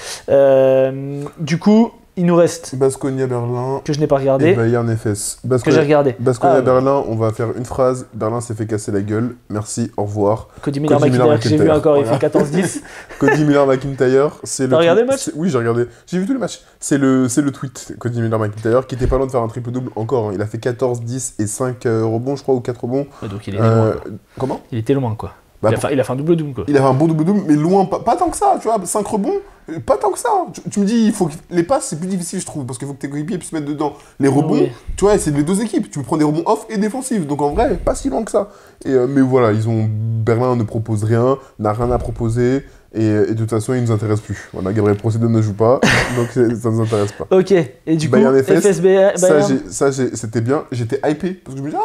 Du coup, il nous reste Baskonia Berlin que je n'ai pas regardé et Bayern Efes. Que j'ai regardé. Baskonia Berlin, on va faire une phrase. Berlin s'est fait casser la gueule. Merci, au revoir. Cody Miller-McIntyre que j'ai vu encore, il fait 14-10. Cody Miller-McIntyre, c'est le. T'as regardé le match? Oui, j'ai regardé. J'ai vu tout le match. C'est le tweet Cody Miller-McIntyre qui était pas loin de faire un triple-double encore. Hein. Il a fait 14, 10 et 5 rebonds, je crois, ou 4 rebonds. Ouais, donc il était loin. Comment? Il était loin, quoi. Il a fait un double-double, quoi. Il a fait un bon double-double, mais loin, pas tant que ça, tu vois, 5 rebonds, pas tant que ça. Tu me dis, les passes, c'est plus difficile, je trouve, parce qu'il faut que tes coéquipiers puissent se mettre dedans. Les rebonds, tu vois, c'est les deux équipes. Tu prends des rebonds off et défensifs, donc en vrai, pas si loin que ça. Mais voilà, Berlin ne propose rien, n'a rien à proposer. Et de toute façon, il ne nous intéresse plus. Voilà, Gabriel Procédé ne joue pas, donc ça ne nous intéresse pas. Ok, et du Bayern coup, Bayern. C'était bien, j'étais hypé, parce que je me disais,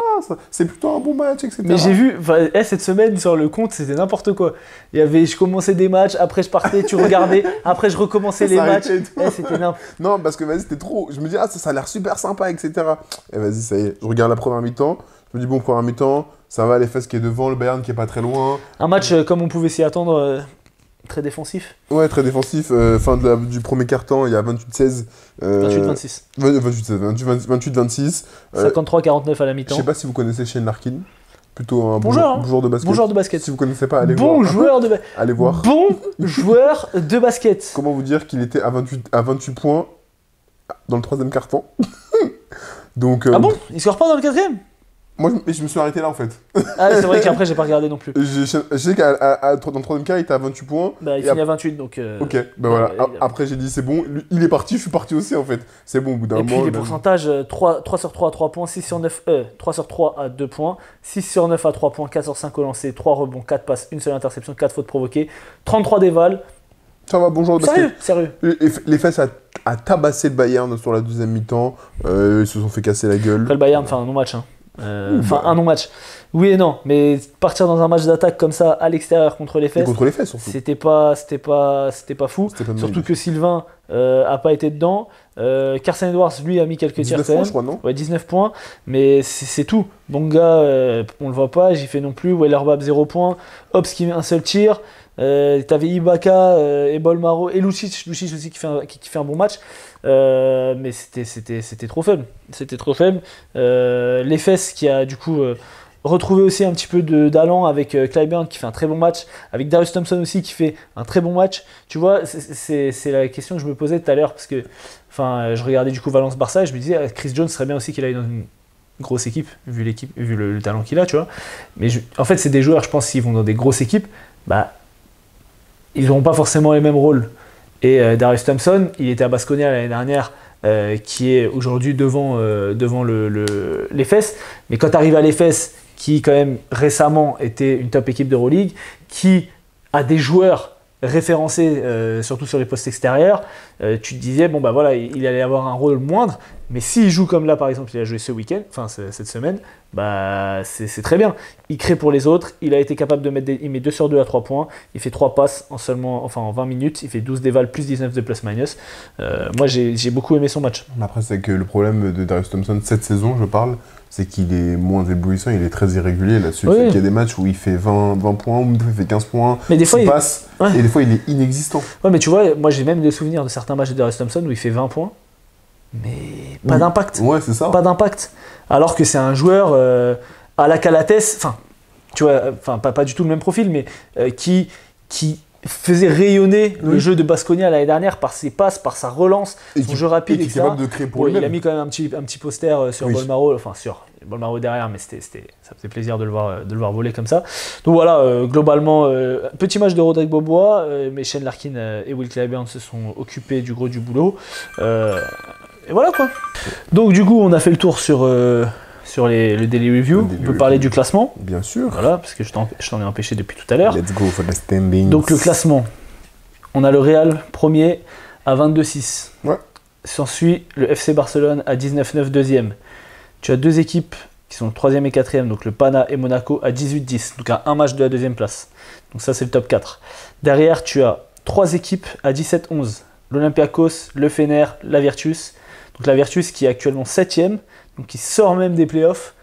c'est plutôt un bon match, etc. Mais j'ai vu, cette semaine sur le compte, c'était n'importe quoi. Je commençais des matchs, après je partais, tu regardais, après je recommençais les matchs. C'était n'importe. Non, parce que vas-y, c'était trop. Je me dis, ça a l'air super sympa, etc. Et vas-y, ça y est, je regarde la première mi-temps. Je me dis, bon, première mi-temps, ça va, les fesses qui est devant, le Bayern qui est pas très loin. Un match comme on pouvait s'y attendre. Très défensif. Ouais, très défensif. Fin du premier quart-temps, il y a 28-16. 28-26. 28-26. 53-49 à la mi-temps. Je sais pas si vous connaissez Shane Larkin. Plutôt un bon joueur de basket. Bon joueur de basket. Si vous connaissez pas, allez voir. Bon joueur de allez voir. Bon joueur de basket. Comment vous dire qu'il était à 28 points dans le troisième quart-temps. Donc, ah bon? Il score pas dans le quatrième? Moi, je me suis arrêté là en fait. Ah, c'est vrai qu'après, j'ai pas regardé non plus. Je sais dans le troisième quart, il était à 28 points. Il finit à 28, donc. Ok, voilà. Après, j'ai dit, c'est bon. Il est parti, je suis parti aussi en fait. C'est bon, au bout d'un moment. Et puis, les pourcentages 3 sur 3 à 3 points, 6 sur 9, 3 sur 3 à 2 points, 6 sur 9 à 3 points, 4 sur 5 au lancer, 3 rebonds, 4 passes, 1 seule interception, 4 fautes provoquées, 33 dévals. Ça va, bon joueur de basket. Sérieux. Les fesses a tabassé le Bayern sur la deuxième mi-temps. Ils se sont fait casser la gueule. Après, le Bayern fait un non-match. Un non-match. Oui et non, mais partir dans un match d'attaque comme ça à l'extérieur contre les Et fesses, contre les fesses, surtout. c'était pas fou. C'était pas mal. Surtout que Sylvain a pas été dedans. Carson Edwards, lui, a mis quelques tirs 19 quand points, même. je crois, non? Ouais, 19 points, mais c'est tout. Bonga, on le voit pas, j'y fais non plus. Wellerbab, 0 points. Hobbs qui met un seul tir. T'avais Ibaka et Bolmaro et Lucic aussi qui fait un bon match. Mais c'était trop faible. C'était trop faible. Les fesses qui a du coup retrouvé aussi un petit peu d'allant avec Clyburn qui fait un très bon match, avec Darius Thompson aussi qui fait un très bon match. Tu vois, c'est la question que je me posais tout à l'heure parce que je regardais du coup Valence-Barça et je me disais Chris Jones serait bien aussi qu'il aille dans une grosse équipe vu le talent qu'il a, tu vois. Mais en fait, c'est des joueurs, je pense, s'ils vont dans des grosses équipes, bah ils n'auront pas forcément les mêmes rôles. Et Darius Thompson, il était à Baskonia l'année dernière, qui est aujourd'hui devant les fesses. Mais quand tu arrives à les fesses, qui quand même récemment était une top équipe d'Euroleague, qui a des joueurs référencés, surtout sur les postes extérieurs, tu te disais, bon bah voilà, il allait avoir un rôle moindre, mais s'il joue comme là par exemple, il a joué ce week-end, cette semaine, bah c'est très bien. Il crée pour les autres, il a été capable de mettre il met 2 sur 2 à 3 points, il fait 3 passes en 20 minutes, il fait 12 d'éval plus 19 de plus-minus. Moi j'ai beaucoup aimé son match. Après, c'est que le problème de Darius Thompson cette saison, je parle, c'est qu'il est moins éblouissant, il est très irrégulier là-dessus. Oui. Il y a des matchs où il fait 20 points, ou il fait 15 points, Mais des fois, il passe, ouais. et des fois il est inexistant. Ouais, mais tu vois, moi j'ai même des souvenirs de certains matchs de Darius Thompson où il fait 20 points, mais pas Oui. d'impact. Ouais, c'est ça. Pas d'impact. Alors que c'est un joueur à la Calates, tu vois, pas du tout le même profil, mais qui faisait rayonner le jeu de Baskonia l'année dernière par ses passes, par sa relance, son jeu rapide, et qui est etc. capable de créer pour Bon, lui-même. il a mis quand même un petit poster sur Oui. Bolmaro, sur Bolmaro derrière, mais ça faisait plaisir de le voir voler comme ça. Donc voilà, globalement, petit match de Rodrigue Bobois, mais Shane Larkin et Will Clyburn se sont occupés du gros du boulot. Et voilà quoi. Donc du coup, on a fait le tour sur le Daily Review. On peut parler du classement. Bien sûr. Voilà, parce que je t'en ai empêché depuis tout à l'heure. Let's go for the standings. Donc le classement, on a le Real premier à 22-6. Ouais. S'ensuit le FC Barcelone à 19-9 deuxième. Tu as deux équipes qui sont le troisième et quatrième, donc le Pana et Monaco à 18-10, donc à un match de la deuxième place. Donc ça c'est le top 4. Derrière tu as trois équipes à 17-11. L'Olympiakos, le Fener, la Virtus. Donc la Virtus qui est actuellement 7ème, donc qui sort même des playoffs.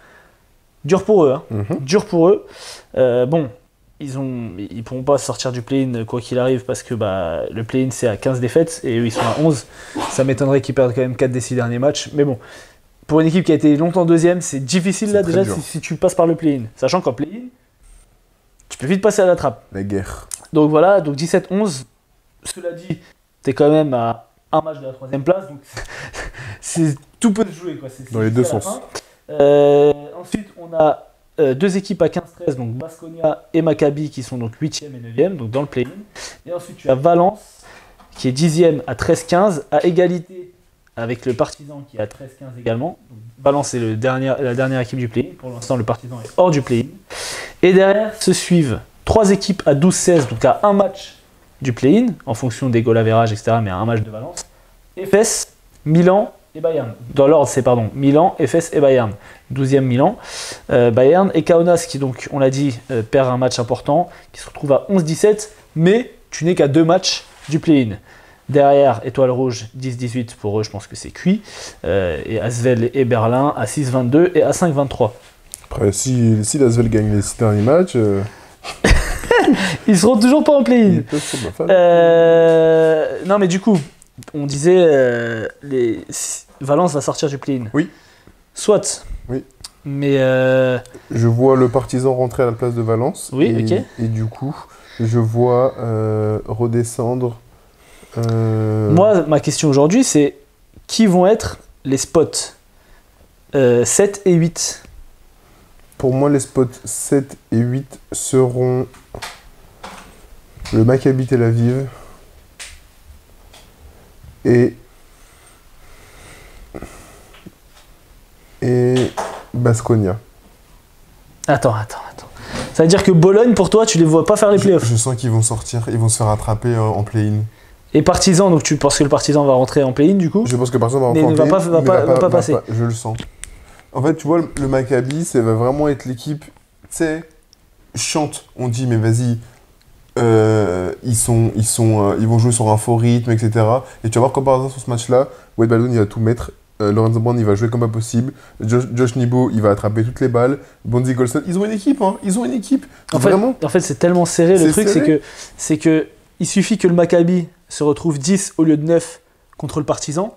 Dur pour eux, hein. Dur pour eux. Bon, ils pourront pas sortir du play-in quoi qu'il arrive parce que le play-in c'est à 15 défaites et eux ils sont à 11. Ça m'étonnerait qu'ils perdent quand même 4 des 6 derniers matchs. Mais bon, pour une équipe qui a été longtemps deuxième, c'est difficile là déjà si tu passes par le play-in. Sachant qu'en play-in, tu peux vite passer à la trappe. La guerre. Donc voilà, donc 17-11. Cela dit, t'es quand même à un match de la troisième place, donc tout peut se jouer, quoi. Dans les deux sens. Ensuite, on a deux équipes à 15-13, donc Baskonia et Maccabi qui sont donc 8e et 9e, donc dans le play-in. Et ensuite, tu as Valence qui est 10e à 13-15, à égalité avec le Partizan qui est à 13-15 également. Donc, Valence est la dernière équipe du play-in. Pour l'instant, le Partizan est hors du play-in. Et derrière se suivent trois équipes à 12-16, donc à un match du play-in, en fonction des goal average, etc., mais à un match de Valence. Efes, Milan et Bayern. Dans l'ordre, c'est Milan, Efes et Bayern. 12e Milan, Bayern et Kaunas qui, donc, on l'a dit, perd un match important, qui se retrouve à 11-17, mais tu n'es qu'à deux matchs du play-in. Derrière, Étoile Rouge, 10-18, pour eux, je pense que c'est cuit. Et Asvel et Berlin à 6-22 et à 5-23. Après, si l'Asvel gagne les 6 derniers matchs... Ils seront toujours pas en play-in. Non, mais du coup, on disait Valence va sortir du play-in. Oui. Soit. Oui. Mais je vois le Partizan rentrer à la place de Valence. Oui, ok. Et du coup, je vois redescendre. Moi, ma question aujourd'hui, c'est qui vont être les spots 7 et 8? Pour moi, les spots 7 et 8 seront le Maccabi Tel Aviv et Baskonia. Attends. Ça veut dire que Bologne, pour toi, tu les vois pas faire les playoffs? Je sens qu'ils vont sortir, ils vont se faire attraper en play-in. Et Partizan, donc tu penses que le Partizan va rentrer en play-in du coup? Je pense que Partizan va mais rentrer en play-in. va pas passer. Je le sens. En fait, tu vois, le Maccabi, ça va vraiment être l'équipe sais, chante, on dit, mais vas-y, ils vont jouer sur un faux rythme, etc. Et tu vas voir comme par hasard sur ce match-là, Wade Baldwin, il va tout mettre. Lorenzo Brown, il va jouer comme pas possible. Josh Nebo, il va attraper toutes les balles. Bonzi Golson, ils ont une équipe, hein. Ils ont une équipe. Vraiment. En fait, c'est tellement serré. Le truc, c'est que il suffit que le Maccabi se retrouve 10 au lieu de 9 contre le Partizan.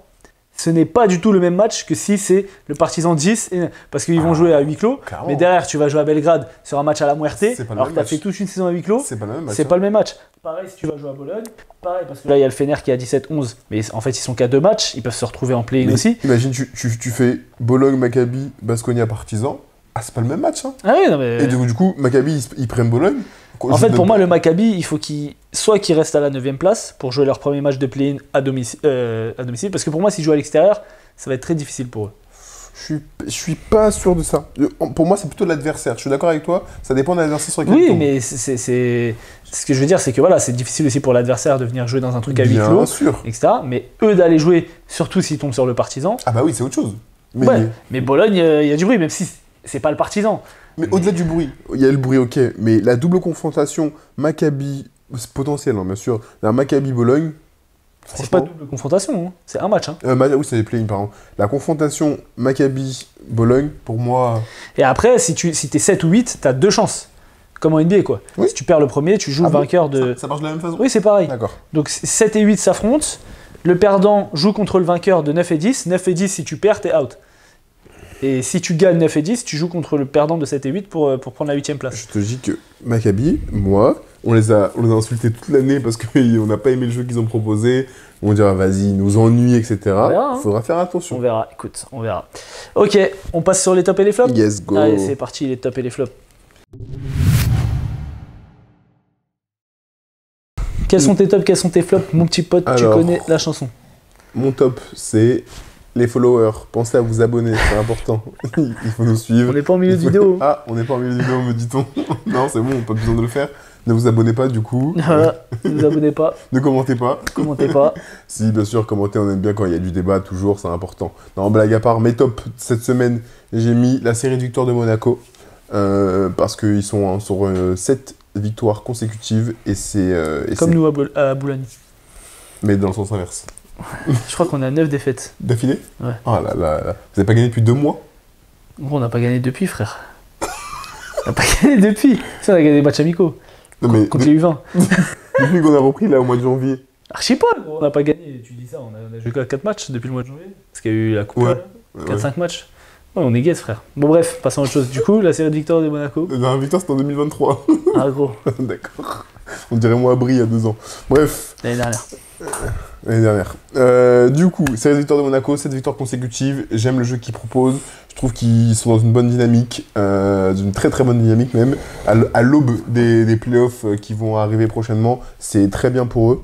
Ce n'est pas du tout le même match que si c'est le Partizan 10, parce qu'ils vont jouer à huis clos. Carrément. Mais derrière, tu vas jouer à Belgrade sur un match à la Muerte, alors que tu as fait toute une saison à huis clos. C'est pas le même match. C'est pas le même match. Pareil, si tu vas jouer à Bologne, pareil, parce que là, il y a le Fener qui est à 17-11, mais en fait, ils sont qu'à 2 matchs, ils peuvent se retrouver en play-in aussi. Imagine, tu fais Bologne, Maccabi, Baskonia, Partizan. Ah, c'est pas le même match, hein. Ah oui, non, mais... Et du coup, Maccabi, ils prennent Bologne. En fait, pour moi, le Maccabi, il faut qu'ils restent à la 9e place pour jouer leur premier match de play-in à domicile, parce que pour moi, s'ils jouent à l'extérieur, ça va être très difficile pour eux. Je suis pas sûr de ça. Pour moi, c'est plutôt l'adversaire. Je suis d'accord avec toi, ça dépend de l'adversaire sur lequel Oui, il tombe. mais ce que je veux dire, c'est que voilà, c'est difficile aussi pour l'adversaire de venir jouer dans un truc à huis Bien clos, sûr. etc. Mais eux d'aller jouer, surtout s'ils tombent sur le Partizan. Ah bah oui, c'est autre chose. Mais, Ouais, mais Bologne, il y a du bruit, même si c'est pas le Partizan. mais au-delà du bruit, il y a le bruit, ok, mais la double confrontation Maccabi, c'est potentiel, hein, bien sûr, la Maccabi-Bologne, C'est pas franchement... double confrontation, hein. C'est un match. Hein. Oui, c'est les play-in, pardon. La confrontation Maccabi-Bologne, pour moi... Et après, si t'es 7 ou 8, t'as 2 chances. Comme en NBA, quoi. Oui. Si tu perds le premier, tu joues Ah bon vainqueur de... Ça marche de la même façon? Oui, c'est pareil. D'accord. Donc 7 et 8 s'affrontent. Le perdant joue contre le vainqueur de 9 et 10. 9 et 10, si tu perds, t'es out. Et si tu gagnes 9 et 10, tu joues contre le perdant de 7 et 8 pour prendre la 8ème place. Je te dis que Maccabi, moi, on les a insultés toute l'année parce qu'on n'a pas aimé le jeu qu'ils ont proposé. On dira, vas-y, ils nous ennuient, etc. On verra, hein. Faudra faire On attention. verra, écoute, on verra. Ok, on passe sur les tops et les flops. Yes, go. Allez, c'est parti, les tops et les flops. Quels sont tes tops, quels sont tes flops, mon petit pote, tu Alors, connais la chanson. Mon top, c'est les followers. Pensez à vous abonner, c'est important. Il faut nous suivre. On n'est pas en milieu de vidéo. Ah, on n'est pas en milieu de vidéo, me dit-on. Non, c'est bon, pas besoin de le faire. Ne vous abonnez pas, du coup. Voilà, ne vous abonnez pas, Ne commentez pas. commentez pas. Si, bien sûr, commentez, on aime bien quand il y a du débat, toujours, c'est important. Non, blague à part, mes tops cette semaine, j'ai mis la série de victoires de Monaco. Parce qu'ils sont sur 7 victoires consécutives et c'est. Comme nous à Boulogne. Mais dans le sens inverse. Je crois qu'on a 9 défaites. D'affilée? Ouais. Oh là là, là. Vous n'avez pas gagné depuis 2 mois? Gros, on n'a pas gagné depuis, frère. On n'a pas gagné depuis. Si, on a gagné des matchs amicaux. Non, mais Contre les U20. depuis qu'on a repris là au mois de janvier. Archi pas, gros, on n'a pas gagné. Tu dis ça, on a joué qu'à 4 matchs depuis le mois de janvier. Parce qu'il y a eu la coupe. Ouais. 4-5 matchs. Ouais, on est gaze, frère. Bon, bref, passons à autre chose. Du coup, la série de victoires de Monaco. La dernière victoire c'était en 2023. Ah, gros, D'accord. On dirait moi à Brie il y a 2 ans. Bref, l'année dernière. l'année dernière. Du coup, série de victoires de Monaco, 7 victoires consécutives. J'aime le jeu qu'ils proposent. Je trouve qu'ils sont dans une bonne dynamique, d'une très très bonne dynamique même. À l'aube des playoffs qui vont arriver prochainement, c'est très bien pour eux.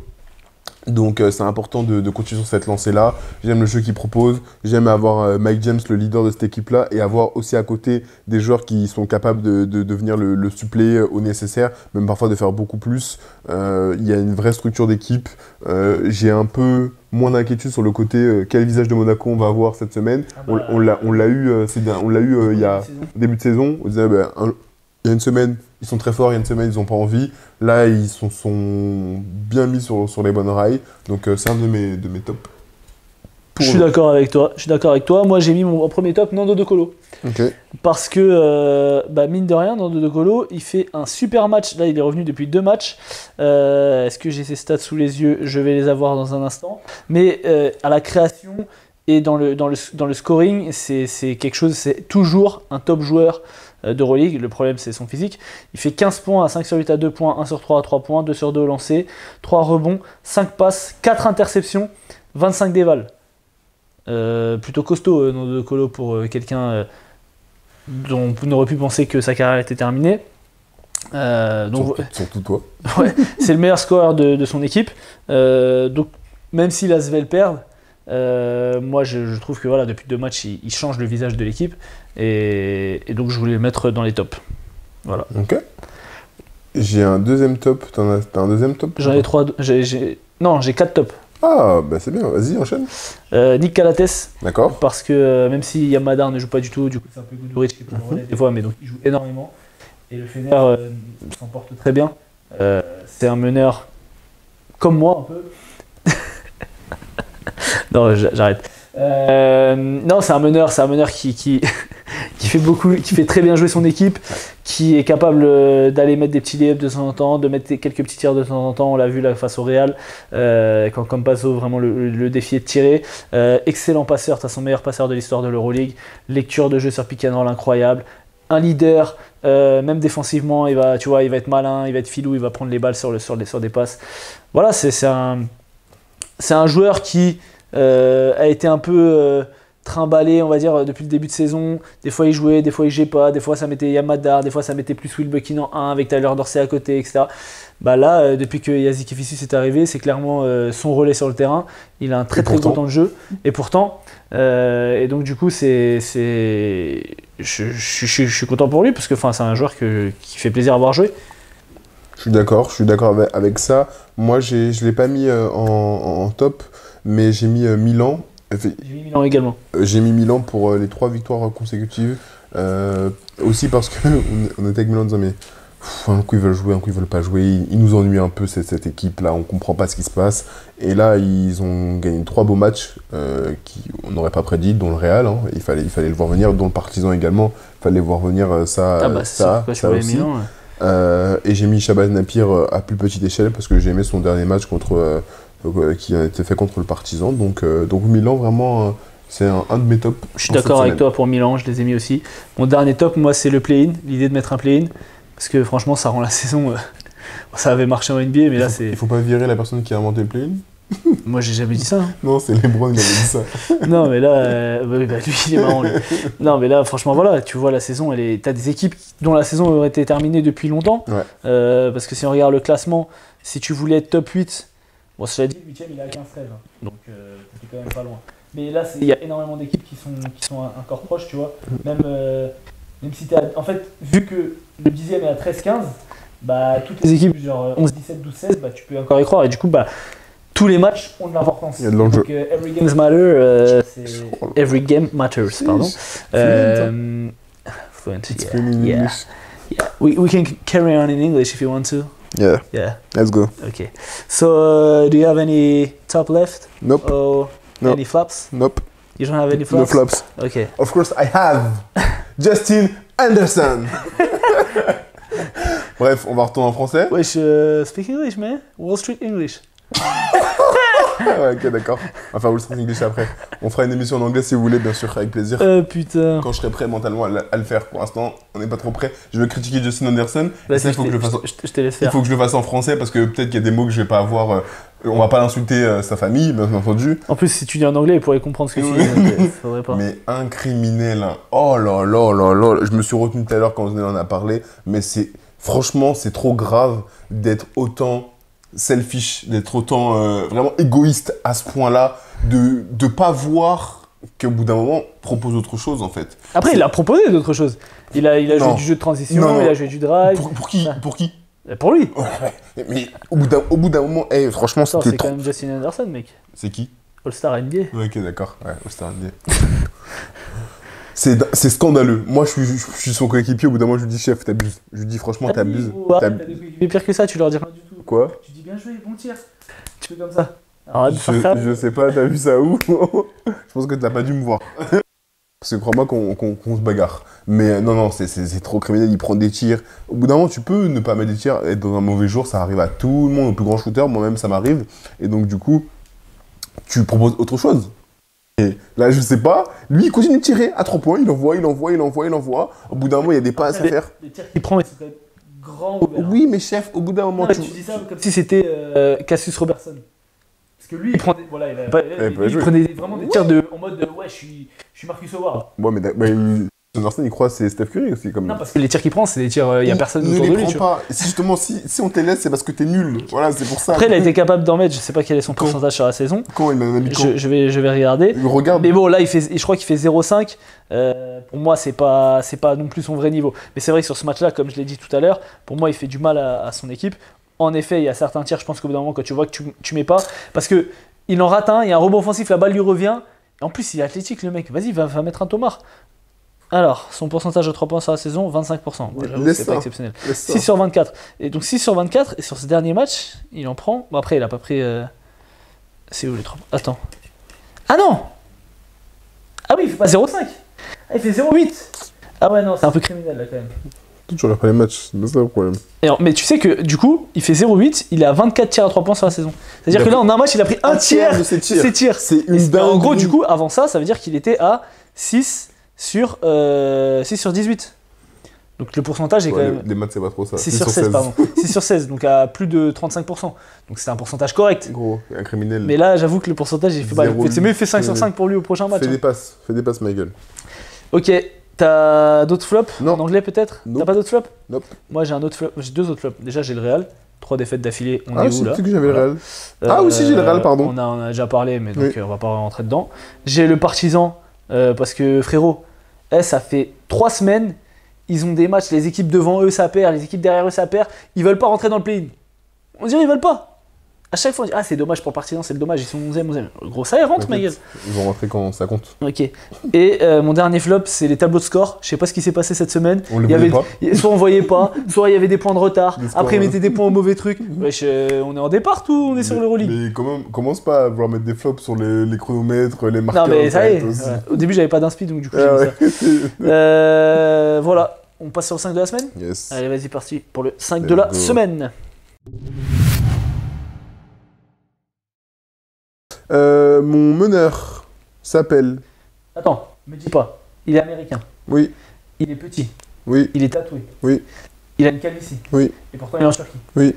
Donc c'est important de continuer sur cette lancée-là. J'aime le jeu qu'ils proposent. J'aime avoir Mike James, le leader de cette équipe-là, et avoir aussi à côté des joueurs qui sont capables de venir le suppléer au nécessaire, même parfois de faire beaucoup plus. Il y a une vraie structure d'équipe. J'ai un peu moins d'inquiétude sur le côté quel visage de Monaco on va avoir cette semaine. Ah bah, On l'a eu, il y a début de saison. On disait, il y a une semaine, ils sont très forts, il y a une semaine, ils n'ont pas envie. Là, ils sont bien mis sur les bonnes rails. Donc, c'est un de mes tops. Je suis d'accord avec toi. Moi, j'ai mis mon premier top, Nando De Colo. Ok. Parce que, mine de rien, Nando De Colo, il fait un super match. Là, il est revenu depuis 2 matchs. Est-ce que j'ai ses stats sous les yeux? Je vais les avoir dans un instant. Mais à la création et dans le scoring, c'est quelque chose, c'est toujours un top joueur d'Euroleague. Le problème, c'est son physique. Il fait 15 points à 5 sur 8 à 2 points, 1 sur 3 à 3 points, 2 sur 2 au lancer, 3 rebonds, 5 passes, 4 interceptions, 25 dévals. Plutôt costaud Nando De Colo pour quelqu'un dont on aurait pu penser que sa carrière était terminée. Donc, Surtout toi. ouais, c'est le meilleur scoreur de son équipe. Donc même si l'Asvel perd, moi je trouve que voilà, depuis 2 matchs, il change le visage de l'équipe. Et donc je voulais le mettre dans les tops. Voilà. Ok. J'ai un deuxième top. T'as un deuxième top? J'en ai 3. Non, j'ai 4 tops. Ah, bah c'est bien. Vas-y, enchaîne. Nick Calates, D'accord. parce que même si Yamadar ne joue pas du tout, du coup c'est un peu Guduric qui peut le relais des fois, mais donc il joue énormément. et le Fener s'en porte très bien. C'est un meneur comme moi un peu. Non, j'arrête. Non, c'est un meneur qui qui fait très bien jouer son équipe, qui est capable d'aller mettre des petits lay-ups de temps en temps, de mettre quelques petits tirs de temps en temps. On l'a vu là face au Real, quand Campazzo vraiment le défi est de tirer. Excellent passeur, t'as son meilleur passeur de l'histoire de l'Euroleague. Lecture de jeu sur pick and roll incroyable. Un leader, même défensivement, il va être malin, il va être filou, il va prendre les balles sur des passes. Voilà, c'est un joueur qui a été un peu trimballé, on va dire, depuis le début de saison. Des fois il jouait, des fois il jouait pas, des fois ça mettait Yamadar, des fois ça mettait plus Will Buckin en 1 avec Tyler Dorsey à côté, etc. Bah là, depuis que Yazzie Kefisus est arrivé, c'est clairement son relais sur le terrain. Il a un très gros temps de jeu. Et pourtant, et donc du coup, je suis content pour lui parce que c'est un joueur qui fait plaisir à voir jouer. Je suis d'accord avec ça. Moi, je ne l'ai pas mis en top, mais j'ai mis Milan. J'ai mis Milan également. J'ai mis Milan pour les 3 victoires consécutives. Aussi parce qu'on était avec Milan en disant mais un coup ils veulent jouer, un coup ils veulent pas jouer. Ils nous ennuient un peu cette équipe-là, on comprend pas ce qui se passe. Et là, ils ont gagné 3 beaux matchs qu'on n'aurait pas prédit, dont le Real. Hein. Il fallait le voir venir, dont le Partizan également. Il fallait voir venir ça aussi. Milan, ouais. Et j'ai mis Shabazz Napier à plus petite échelle parce que j'ai aimé son dernier match qui a été fait contre le Partizan. Donc Milan, vraiment, c'est un de mes tops. Je suis d'accord avec toi pour Milan, je les ai mis aussi. Mon dernier top, moi, c'est le play-in, l'idée de mettre un play-in. Parce que franchement, ça rend la saison. Ça avait marché en NBA, mais là, c'est. Il faut pas virer la personne qui a inventé le play-in. Moi, j'ai jamais dit ça. Hein. Non, c'est LeBron qui avait dit ça. Non, mais là, lui, il est marrant. Lui. Non, mais là, franchement, voilà, tu vois, la saison, t'as des équipes dont la saison aurait été terminée depuis longtemps. Ouais. Parce que si on regarde le classement, si tu voulais être top 8, bon, cela dit, le 8ème, il est à 15-13. Hein. Donc, c'est quand même pas loin. Mais là, il y a énormément d'équipes qui sont encore proches, tu vois. Même si en fait, vu que le 10ème est à 13-15, bah, toutes les équipes, genre 11-17, 12-16, bah, tu peux encore y croire. Et du coup, bah, tous les matchs ont de l'importance. Il y a de l'enjeu. Donc, every game matters, every game matters, pardon. Fluent, yeah. We can carry on in English if you want to. Yeah. Let's go. Okay. So, do you have any top left? Nope. Or any flops? Nope. You don't have any flops? No flops. Okay. Of course, I have Justin Anderson. Bref, on va retourner en français. Wesh, speak English, man. Wall Street English. Ouais, ok, d'accord. On va faire Wall Street English après. On fera une émission en anglais si vous voulez, bien sûr, avec plaisir. Putain. Quand je serai prêt mentalement à le faire. Pour l'instant, on n'est pas trop prêt. Je veux critiquer Justin Anderson. Bah, ça, il faut que je le fasse. Je te laisse faire. Il faut que je le fasse en français parce que peut-être qu'il y a des mots que je vais pas avoir. On va pas insulter sa famille, bien entendu. En plus, si tu dis en anglais, il pourrait comprendre ce que tu dis. Faudrait pas. Mais un criminel, hein. Oh là là là là. Je me suis retenu tout à l'heure quand on en a parlé, mais franchement, c'est trop grave d'être autant selfish, d'être autant vraiment égoïste à ce point-là, de pas voir qu'au bout d'un moment, propose autre chose en fait. Après, il a proposé d'autres choses. Il a joué du jeu de transition, il a joué du drive. Pour qui? Pour lui. Ouais, mais au bout d'un moment, franchement, c'était c'est quand même Justin Anderson, mec. C'est qui? All-Star NBA. Ouais, ok, d'accord. Ouais, All-Star NBA. C'est scandaleux. Moi, je suis son coéquipier. Au bout d'un moment, je lui dis, chef, t'abuses. Je lui dis, franchement, t'abuses. T'as des coéquipiers pire que ça, tu leur dis rien du tout. Quoi? Tu dis bien joué, bon tir. Tu fais comme ça. Arrête de faire ça. Je sais pas, t'as vu ça où? Je pense que t'as pas dû me voir. Parce que crois-moi qu'on se bagarre. Mais non, c'est trop criminel. Il prend des tirs. Au bout d'un moment, tu peux ne pas mettre des tirs. Être dans un mauvais jour, ça arrive à tout le monde, au plus grand shooter. Moi-même, ça m'arrive. Et donc, du coup, tu proposes autre chose. Et là, je sais pas, lui, il continue de tirer à 3 points, il envoie. Au bout d'un moment, il y a des passes à faire. Les tirs qu'il prend, ils sont quand même grands ouverts. Oui, mais chef, au bout d'un moment, tu dis ça comme si c'était Cassius Robertson. Parce que lui, il prend des, voilà, il prenait vraiment des tirs en mode ouais, je suis Marcus Howard. Ouais, mais Anderson, il croit que c'est Steph Curry aussi. Non, parce que les tirs qu'il prend, c'est des tirs, il n'y a personne autour de lui. Ne les prends pas. Justement, si on te laisse, c'est parce que t'es nul. Voilà, c'est pour ça. Après, il a été capable d'en mettre, je sais pas quel est son pourcentage sur la saison. Quand il m'a mis quand je vais regarder. Regarde. Mais bon, là, je crois qu'il fait 0,5. Pour moi, c'est pas non plus son vrai niveau. Mais c'est vrai que sur ce match-là, comme je l'ai dit tout à l'heure, pour moi, il fait du mal à son équipe. En effet, il y a certains tirs, je pense qu'au bout d'un moment, quand tu vois que tu mets pas, parce que il en rate un, il y a un rebond offensif, la balle lui revient. Et en plus, il est athlétique, le mec. Vas-y, va mettre un tomard. Alors, son pourcentage de 3 points sur la saison, 25%. Bon, j'avoue que Laisse c'est pas ça. exceptionnel. Laisse ça. 6 sur 24. Et donc 6 sur 24, et sur ce dernier match, il en prend. Bon, après, il a pas pris. C'est où les 3 points? Attends. Ah non! Ah oui, il fait pas 0,5. Ah, il fait 0,8. Ah ouais, non, c'est un peu criminel là quand même. Tu regardes pas les matchs, c'est ça le problème. Et alors, mais tu sais que du coup, il fait 0,8, il est à 24 tirs à 3 points sur la saison. C'est-à-dire Il a que là, en un match, il a pris un tiers de ses de tirs. ses tirs. C'est Et une c'est- en gros, dinguerie. du coup, avant ça veut dire qu'il était à 6 sur 18. Donc le pourcentage est quand Ouais, même. les maths, c'est pas trop ça. 6 sur 16, pardon. 6 sur 16, donc à plus de 35%. Donc c'est un pourcentage correct. Gros, un criminel. Mais là, j'avoue que le pourcentage, il fait pas. 0,8. C'est mieux, il fait 5 sur 5 pour lui au prochain match. Fais hein. des passes, ma gueule. Ok, t'as d'autres flops? Non. En anglais peut-être? Nope. T'as pas d'autres flops? Nope. Moi j'ai un autre flop, j'ai 2 autres flops. Déjà j'ai le Real, 3 défaites d'affilée, on Ah, est c'est où là? que j'avais le Voilà. Real. Ah oui, si, j'ai le Real, pardon. On a déjà parlé, mais donc Oui. on va pas rentrer dedans. J'ai le Partizan, parce que frérot, ça fait 3 semaines, ils ont des matchs, les équipes devant eux ça perd, les équipes derrière eux ça perd, ils veulent pas rentrer dans le play-in. On dirait ils veulent pas. À chaque fois on dit c'est dommage pour le Partizan, c'est le dommage, ils sont 11e. Gros ça, ils rentrent ma gueule. Ils vont rentrer quand ça compte. Ok. Et mon dernier flop, c'est les tableaux de score. Je sais pas ce qui s'est passé cette semaine. On les Il y voyait avait, pas. soit on voyait pas, soit il y avait des points de retard. Des scores, Après, ils ouais. mettaient des points au mauvais truc. Wesh, on est en départ ou on est sur l'Euroleague? Mais quand même, commence pas à vouloir mettre des flops sur les chronomètres, les marqueurs. Non, mais ça y est. aussi. Ouais. Au début, j'avais pas d'inspi, donc du coup, j'ai Ah mis ouais. ça. Voilà. On passe sur le 5 de la semaine? Yes. Allez, vas-y, parti pour le 5 de la go. semaine. Mon meneur s'appelle. Attends, me dis pas. Il est américain. Oui, Il est petit. oui, Il est tatoué. Oui. Il a une calvitie. Oui. Et pourtant, il est en Turquie. Oui.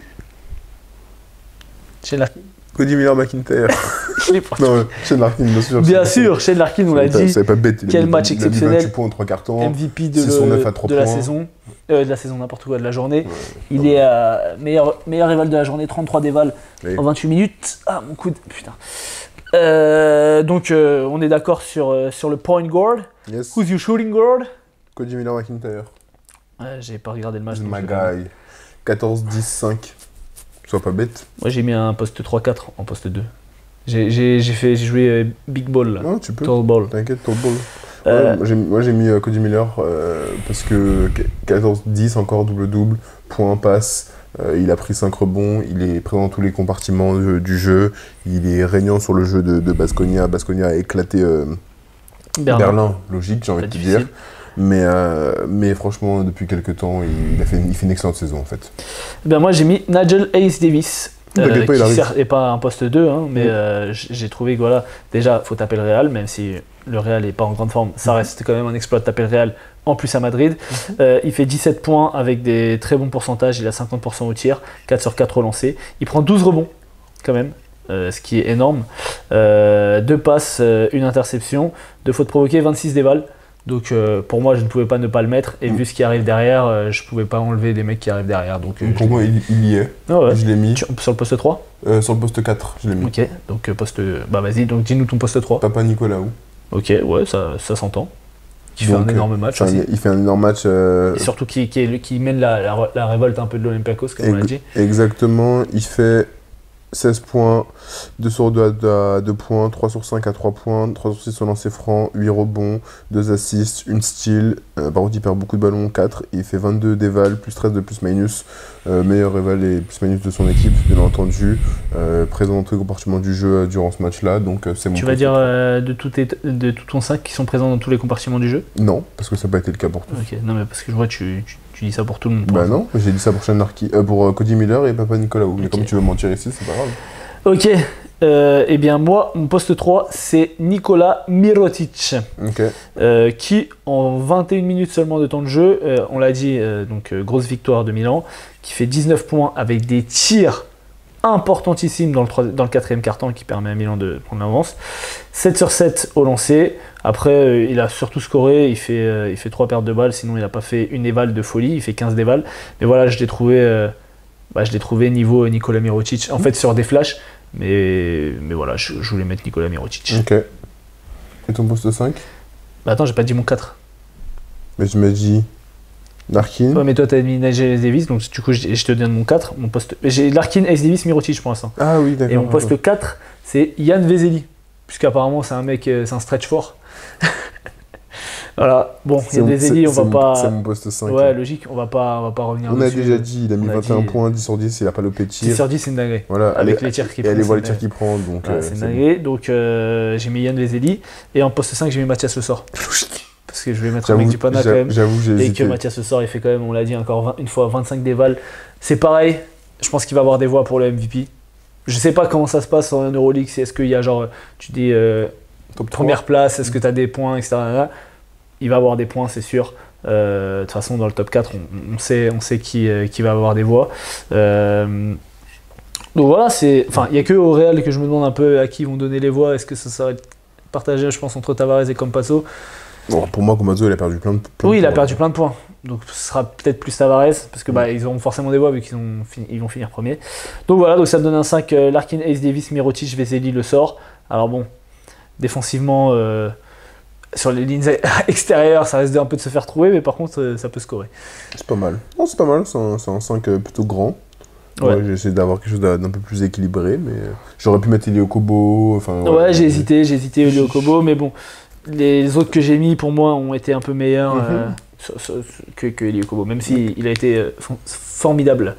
Shane Larkin? Cody Miller McIntyre. Je l'ai pas. Non, Shane Larkin, bien sûr. Bien sûr, Shane Larkin, on l'a dit. C'est pas bête. Quel match Il a mis exceptionnel. 28 points en 3 cartons. MVP de, C'est son 9 à 3 de la points. saison. De la saison, n'importe quoi, de la journée. Ouais, Il est meilleur rival de la journée, 33 déval Oui. en 28 minutes. Ah, mon coude, putain. Donc, on est d'accord sur le point guard. Yes. Who's your shooting guard? Cody Miller McIntyre. J'ai pas regardé le match. donc My je vais- guy. 14, 10, 5. Sois pas bête. Moi, j'ai mis un poste 3-4 en poste 2. J'ai joué big ball, là. Non, tu peux. Tall ball. T'inquiète, ton ball. Euh, Ouais, moi j'ai mis Cody Miller parce que 14-10 encore double-double, point, passe, il a pris 5 rebonds, il est présent dans tous les compartiments du jeu, il est régnant sur le jeu de Baskonia. Baskonia a éclaté Berlin, logique j'ai envie Pas de te difficile. dire. Mais franchement, depuis quelques temps, il fait une excellente saison en fait. Ben moi j'ai mis Nigel Hayes Davis. T'inquiète pas, il qui arrive. certes n'est pas un poste 2, hein, mais j'ai trouvé que voilà, déjà faut taper le Real, même si le Real n'est pas en grande forme, ça reste quand même un exploit de taper le Real, en plus à Madrid. Il fait 17 points avec des très bons pourcentages, il a 50% au tir, 4 sur 4 relancés, il prend 12 rebonds quand même, ce qui est énorme. 2 passes, 1 interception, 2 fautes provoquées, 26 dévals. Donc pour moi je ne pouvais pas ne pas le mettre, et vu ce qui arrive derrière, je pouvais pas enlever des mecs qui arrivent derrière. Donc, Pour moi, il y est. Ah ouais. Je l'ai mis Sur le poste 3? sur le poste 4. Je l'ai mis. Ok, donc poste. Bah vas-y, donc dis-nous ton poste 3. Papa Nicolaou. Ok, ouais, ça s'entend. Qui fait Donc, un énorme match aussi. Il fait un énorme match. Et surtout qui mène la révolte un peu de l'Olympiakos, comme on l'a dit. Exactement, il fait 16 points, 2 sur 2 à 2 points, 3 sur 5 à 3 points, 3 sur 6 au lancer franc, 8 rebonds, 2 assists, 1 steal. Par contre, il perd beaucoup de ballons, 4. Il fait 22 déval, plus 13 de plus-minus. Meilleur rival et plus-minus de son équipe, bien entendu. Présent dans tous les compartiments du jeu durant ce match-là, donc c'est mon Tu vas poste. dire de tout ton 5 qui sont présents dans tous les compartiments du jeu? Non, parce que ça n'a pas été le cas pour tous. Ok, non, mais parce que je vois, tu dis ça pour tout le monde. Bah non, j'ai dit ça pour Shane Larkin, pour Cody Miller et Papa Nicolaou. Mais Ok. comme tu veux mentir ici, c'est pas grave. Ok, eh bien moi, mon poste 3, c'est Nikola Mirotic. Ok. Qui, en 21 minutes seulement de temps de jeu, on l'a dit, donc grosse victoire de Milan, qui fait 19 points avec des tirs importantissimes dans le quatrième quart-temps qui permet à Milan de prendre l'avance. 7 sur 7 au lancer. Après, il a surtout scoré, il fait 3 pertes de balles, sinon il n'a pas fait une éval de folie, il fait 15 dévals. Mais voilà, je l'ai trouvé niveau Nikola Mirotic, en fait sur des flashs, mais voilà, je voulais mettre Nikola Mirotic. Ok. Et ton poste 5? Bah attends, j'ai pas dit mon 4. Mais tu m'as dit Larkin. Ouais, mais toi, t'as mis Nigel Davis, donc du coup, je te donne mon 4. Mon poste... J'ai Larkin, Ace Davis, Mirotic pour l'instant. Ah oui, d'accord. Et mon poste 4, c'est Yann Vezeli, puisqu'apparemment, c'est un mec, c'est un stretch fort. Voilà, bon, il y a des élites, on va pas. C'est mon poste 5. Ouais, logique, on va pas revenir On a dessus. déjà dit, il a mis On a 21 dit- points, 10 sur 10, il a pas loupé de 6 tir. sur 10, c'est une dinguerie. Voilà, Avec les tirs qu'il et prend. allez voir les c'est tirs une qu'il prend. Donc, dinguerie. C'est une bon. dinguerie. Donc, j'ai mis Yann Vezeli. Et en poste 5, j'ai mis Mathias Le Sort. Parce que je vais mettre un mec du Pana quand même. J'avoue, j'ai Et que hésité. Mathias Le Sort, il fait quand même, on l'a dit encore une fois, 25 déval. C'est pareil, je pense qu'il va avoir des voix pour le MVP. Je sais pas comment ça se passe en Euroleague, est-ce qu'il y a genre, tu dis Top 3. première place, est-ce que tu as des points, etc. Il va avoir des points, c'est sûr. De toute façon, dans le top 4, on sait qui va avoir des voix. Donc voilà, il n'y a que au Real que je me demande un peu à qui ils vont donner les voix. Est-ce que ça va être partagé, je pense, entre Tavares et Campazzo? Bon, pour moi, Comazo, il a perdu plein de points. Oui, il a perdu plein de points. Donc ce sera peut-être plus Tavares, parce que ils auront forcément des voix vu qu'ils vont finir premier. Donc voilà, donc ça me donne un 5, Larkin, Ace Davis, Mirotic, Veseli, Le Sort. Alors bon, défensivement, sur les lignes extérieures, ça risque un peu de se faire trouver, mais par contre, ça peut scorer. C'est pas mal. Non, c'est pas mal, c'est un 5 plutôt grand. Ouais. Ouais, j'ai essayé d'avoir quelque chose d'un peu plus équilibré, mais j'aurais pu mettre Elio Kobo. Enfin, Ouais, j'ai hésité Elio Kobo, mais bon, les autres que j'ai mis pour moi ont été un peu meilleurs que Elio Kobo, même s'il a été formidable.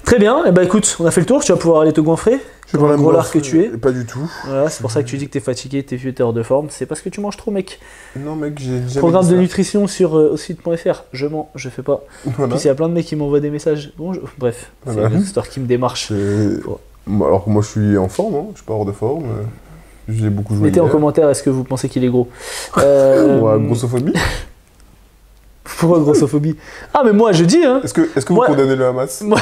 Très bien, et bah écoute, on a fait le tour, tu vas pouvoir aller te goinfrer. Je suis le gros lard que tu es. Pas du tout. Voilà, c'est pour ça que tu dis que t'es fatigué, t'es vieux, t'es hors de forme. C'est parce que tu manges trop, mec. Non, mec, j'ai jamais Programme dit de ça. nutrition sur osite.fr. Je mens, je fais pas. En Voilà. plus, il y a plein de mecs qui m'envoient des messages. Bref, c'est Voilà. une histoire qui me démarche. Bon, alors que moi, je suis en forme, hein. Je suis pas hors de forme. J'ai beaucoup joué. Mettez en hier. commentaire, est-ce que vous pensez qu'il est gros? Ouais, grossophobie. Pourquoi grossophobie? Ah, mais moi, je dis, hein. Est-ce que vous Moi- condamnez le Hamas? Moi,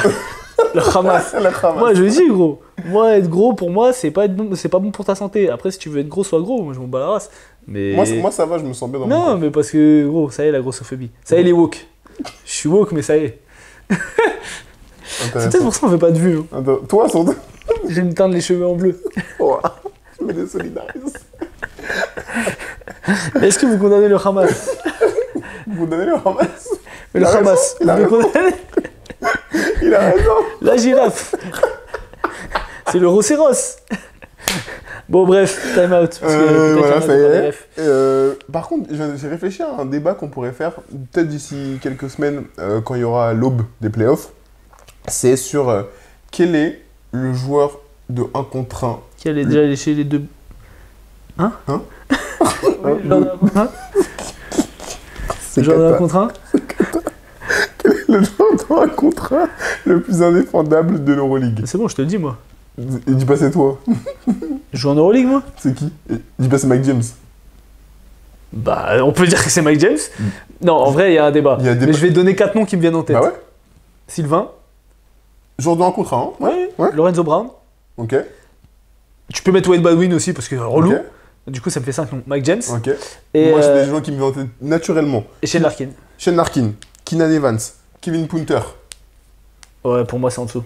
le Hamas. La Hamas. Moi, je dis, gros. Moi, être gros, pour moi, c'est pas bon pour ta santé. Après, si tu veux être gros, sois gros. Moi, je m'en bats la race. Mais... Moi, ça va, je me sens bien dans mon Non, corps. mais parce que, gros, ça y est, la grossophobie. Ça y est, les woke. Je suis woke, mais ça y est. C'est peut-être Intéressant. pour ça qu'on fait pas de vue. Hein. Attends, toi, surtout. Je vais me teindre les cheveux en bleu. Oh, je me désolidarise. Est-ce que vous condamnez le Hamas? Vous donnez le Hamas. Le Il a Hamas. raison, il a Vous le raison. condamnez? Il a raison. La girafe. C'est le rhinocéros. Bon, bref, time out. Parce que peut-être Voilà, qu'il y en a ça qui y ont pas est. des refs. Par contre, j'ai réfléchi à un débat qu'on pourrait faire, peut-être d'ici quelques semaines, quand il y aura l'aube des playoffs. C'est sur quel est le joueur de 1 contre 1. Qui allait déjà lécher les deux. Hein? Hein? Oui, genre de 1 contre 1. C'est Genre de 1 Kata. contre 1. Quel est le joueur de 1 contre 1 le plus indéfendable de l'Euroleague? C'est bon, je te le dis, moi. Dis pas c'est toi. Je joue en Euroleague, moi? C'est qui? Dis pas c'est Mike James. Bah, on peut dire que c'est Mike James. Non, en vrai, il y a un débat. Il y a un débat. Mais je vais te donner 4 noms qui me viennent en tête. Bah ouais. Sylvain. Joueur de 1 contre 1. Ouais. Ouais. Lorenzo Brown. Ok. Tu peux mettre Wade Baldwin aussi parce que relou. Ok. Du coup, ça me fait 5 noms. Mike James. Ok. Et, Moi, c'est des joueurs qui me viennent en tête naturellement. et Shane Larkin. Shane Larkin, Keenan Evans, Kevin Punter. Ouais, pour moi, c'est en dessous.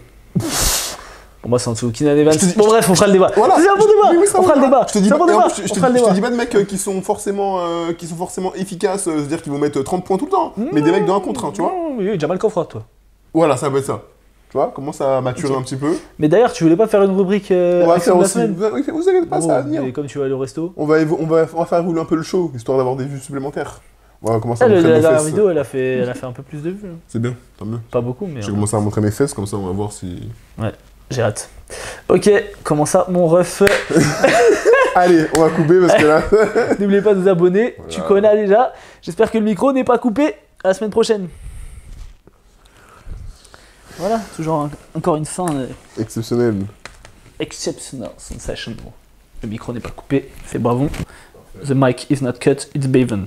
Pour moi, c'est en dessous. Keenan Evans. Je te dis- Bon, bref, on fera le débat. Voilà. C'est un bon débat. Oui, ça On va. fera le débat. Je te dis C'est un pas, bon et en débat. plus, je On te fera le dis débat. pas de mecs qui sont forcément efficaces, c'est-à-dire qu'ils vont mettre 30 points tout le temps, mais des mecs de 1 contre 1, tu vois. Non, oui, Jamal Crawford, toi. Voilà, ça va être ça. Tu vois, commence à maturer un petit peu. Mais d'ailleurs, tu voulais pas faire une rubrique On va action faire de la aussi. semaine? Vous inquiétez pas, ça va Bon, venir. mais comme tu vas aller au resto. On va faire rouler un peu le show, histoire d'avoir des vues supplémentaires. On va commencer à Ah, montrer la mes dernière fesses. vidéo, elle a fait un peu plus de vues. Hein. C'est bien, tant mieux. Pas beaucoup, mais J'ai commencé à montrer mes fesses, comme ça on va voir si... j'ai hâte. Ok, comment ça, mon ref? Allez, on va couper parce que là... N'oubliez pas de vous abonner. Voilà. Tu connais déjà. J'espère que le micro n'est pas coupé. À la semaine prochaine. Voilà, toujours encore une fin Exceptionnel. exceptional, sensational. Le micro n'est pas coupé. Fait bravo. The mic is not cut, it's Baven.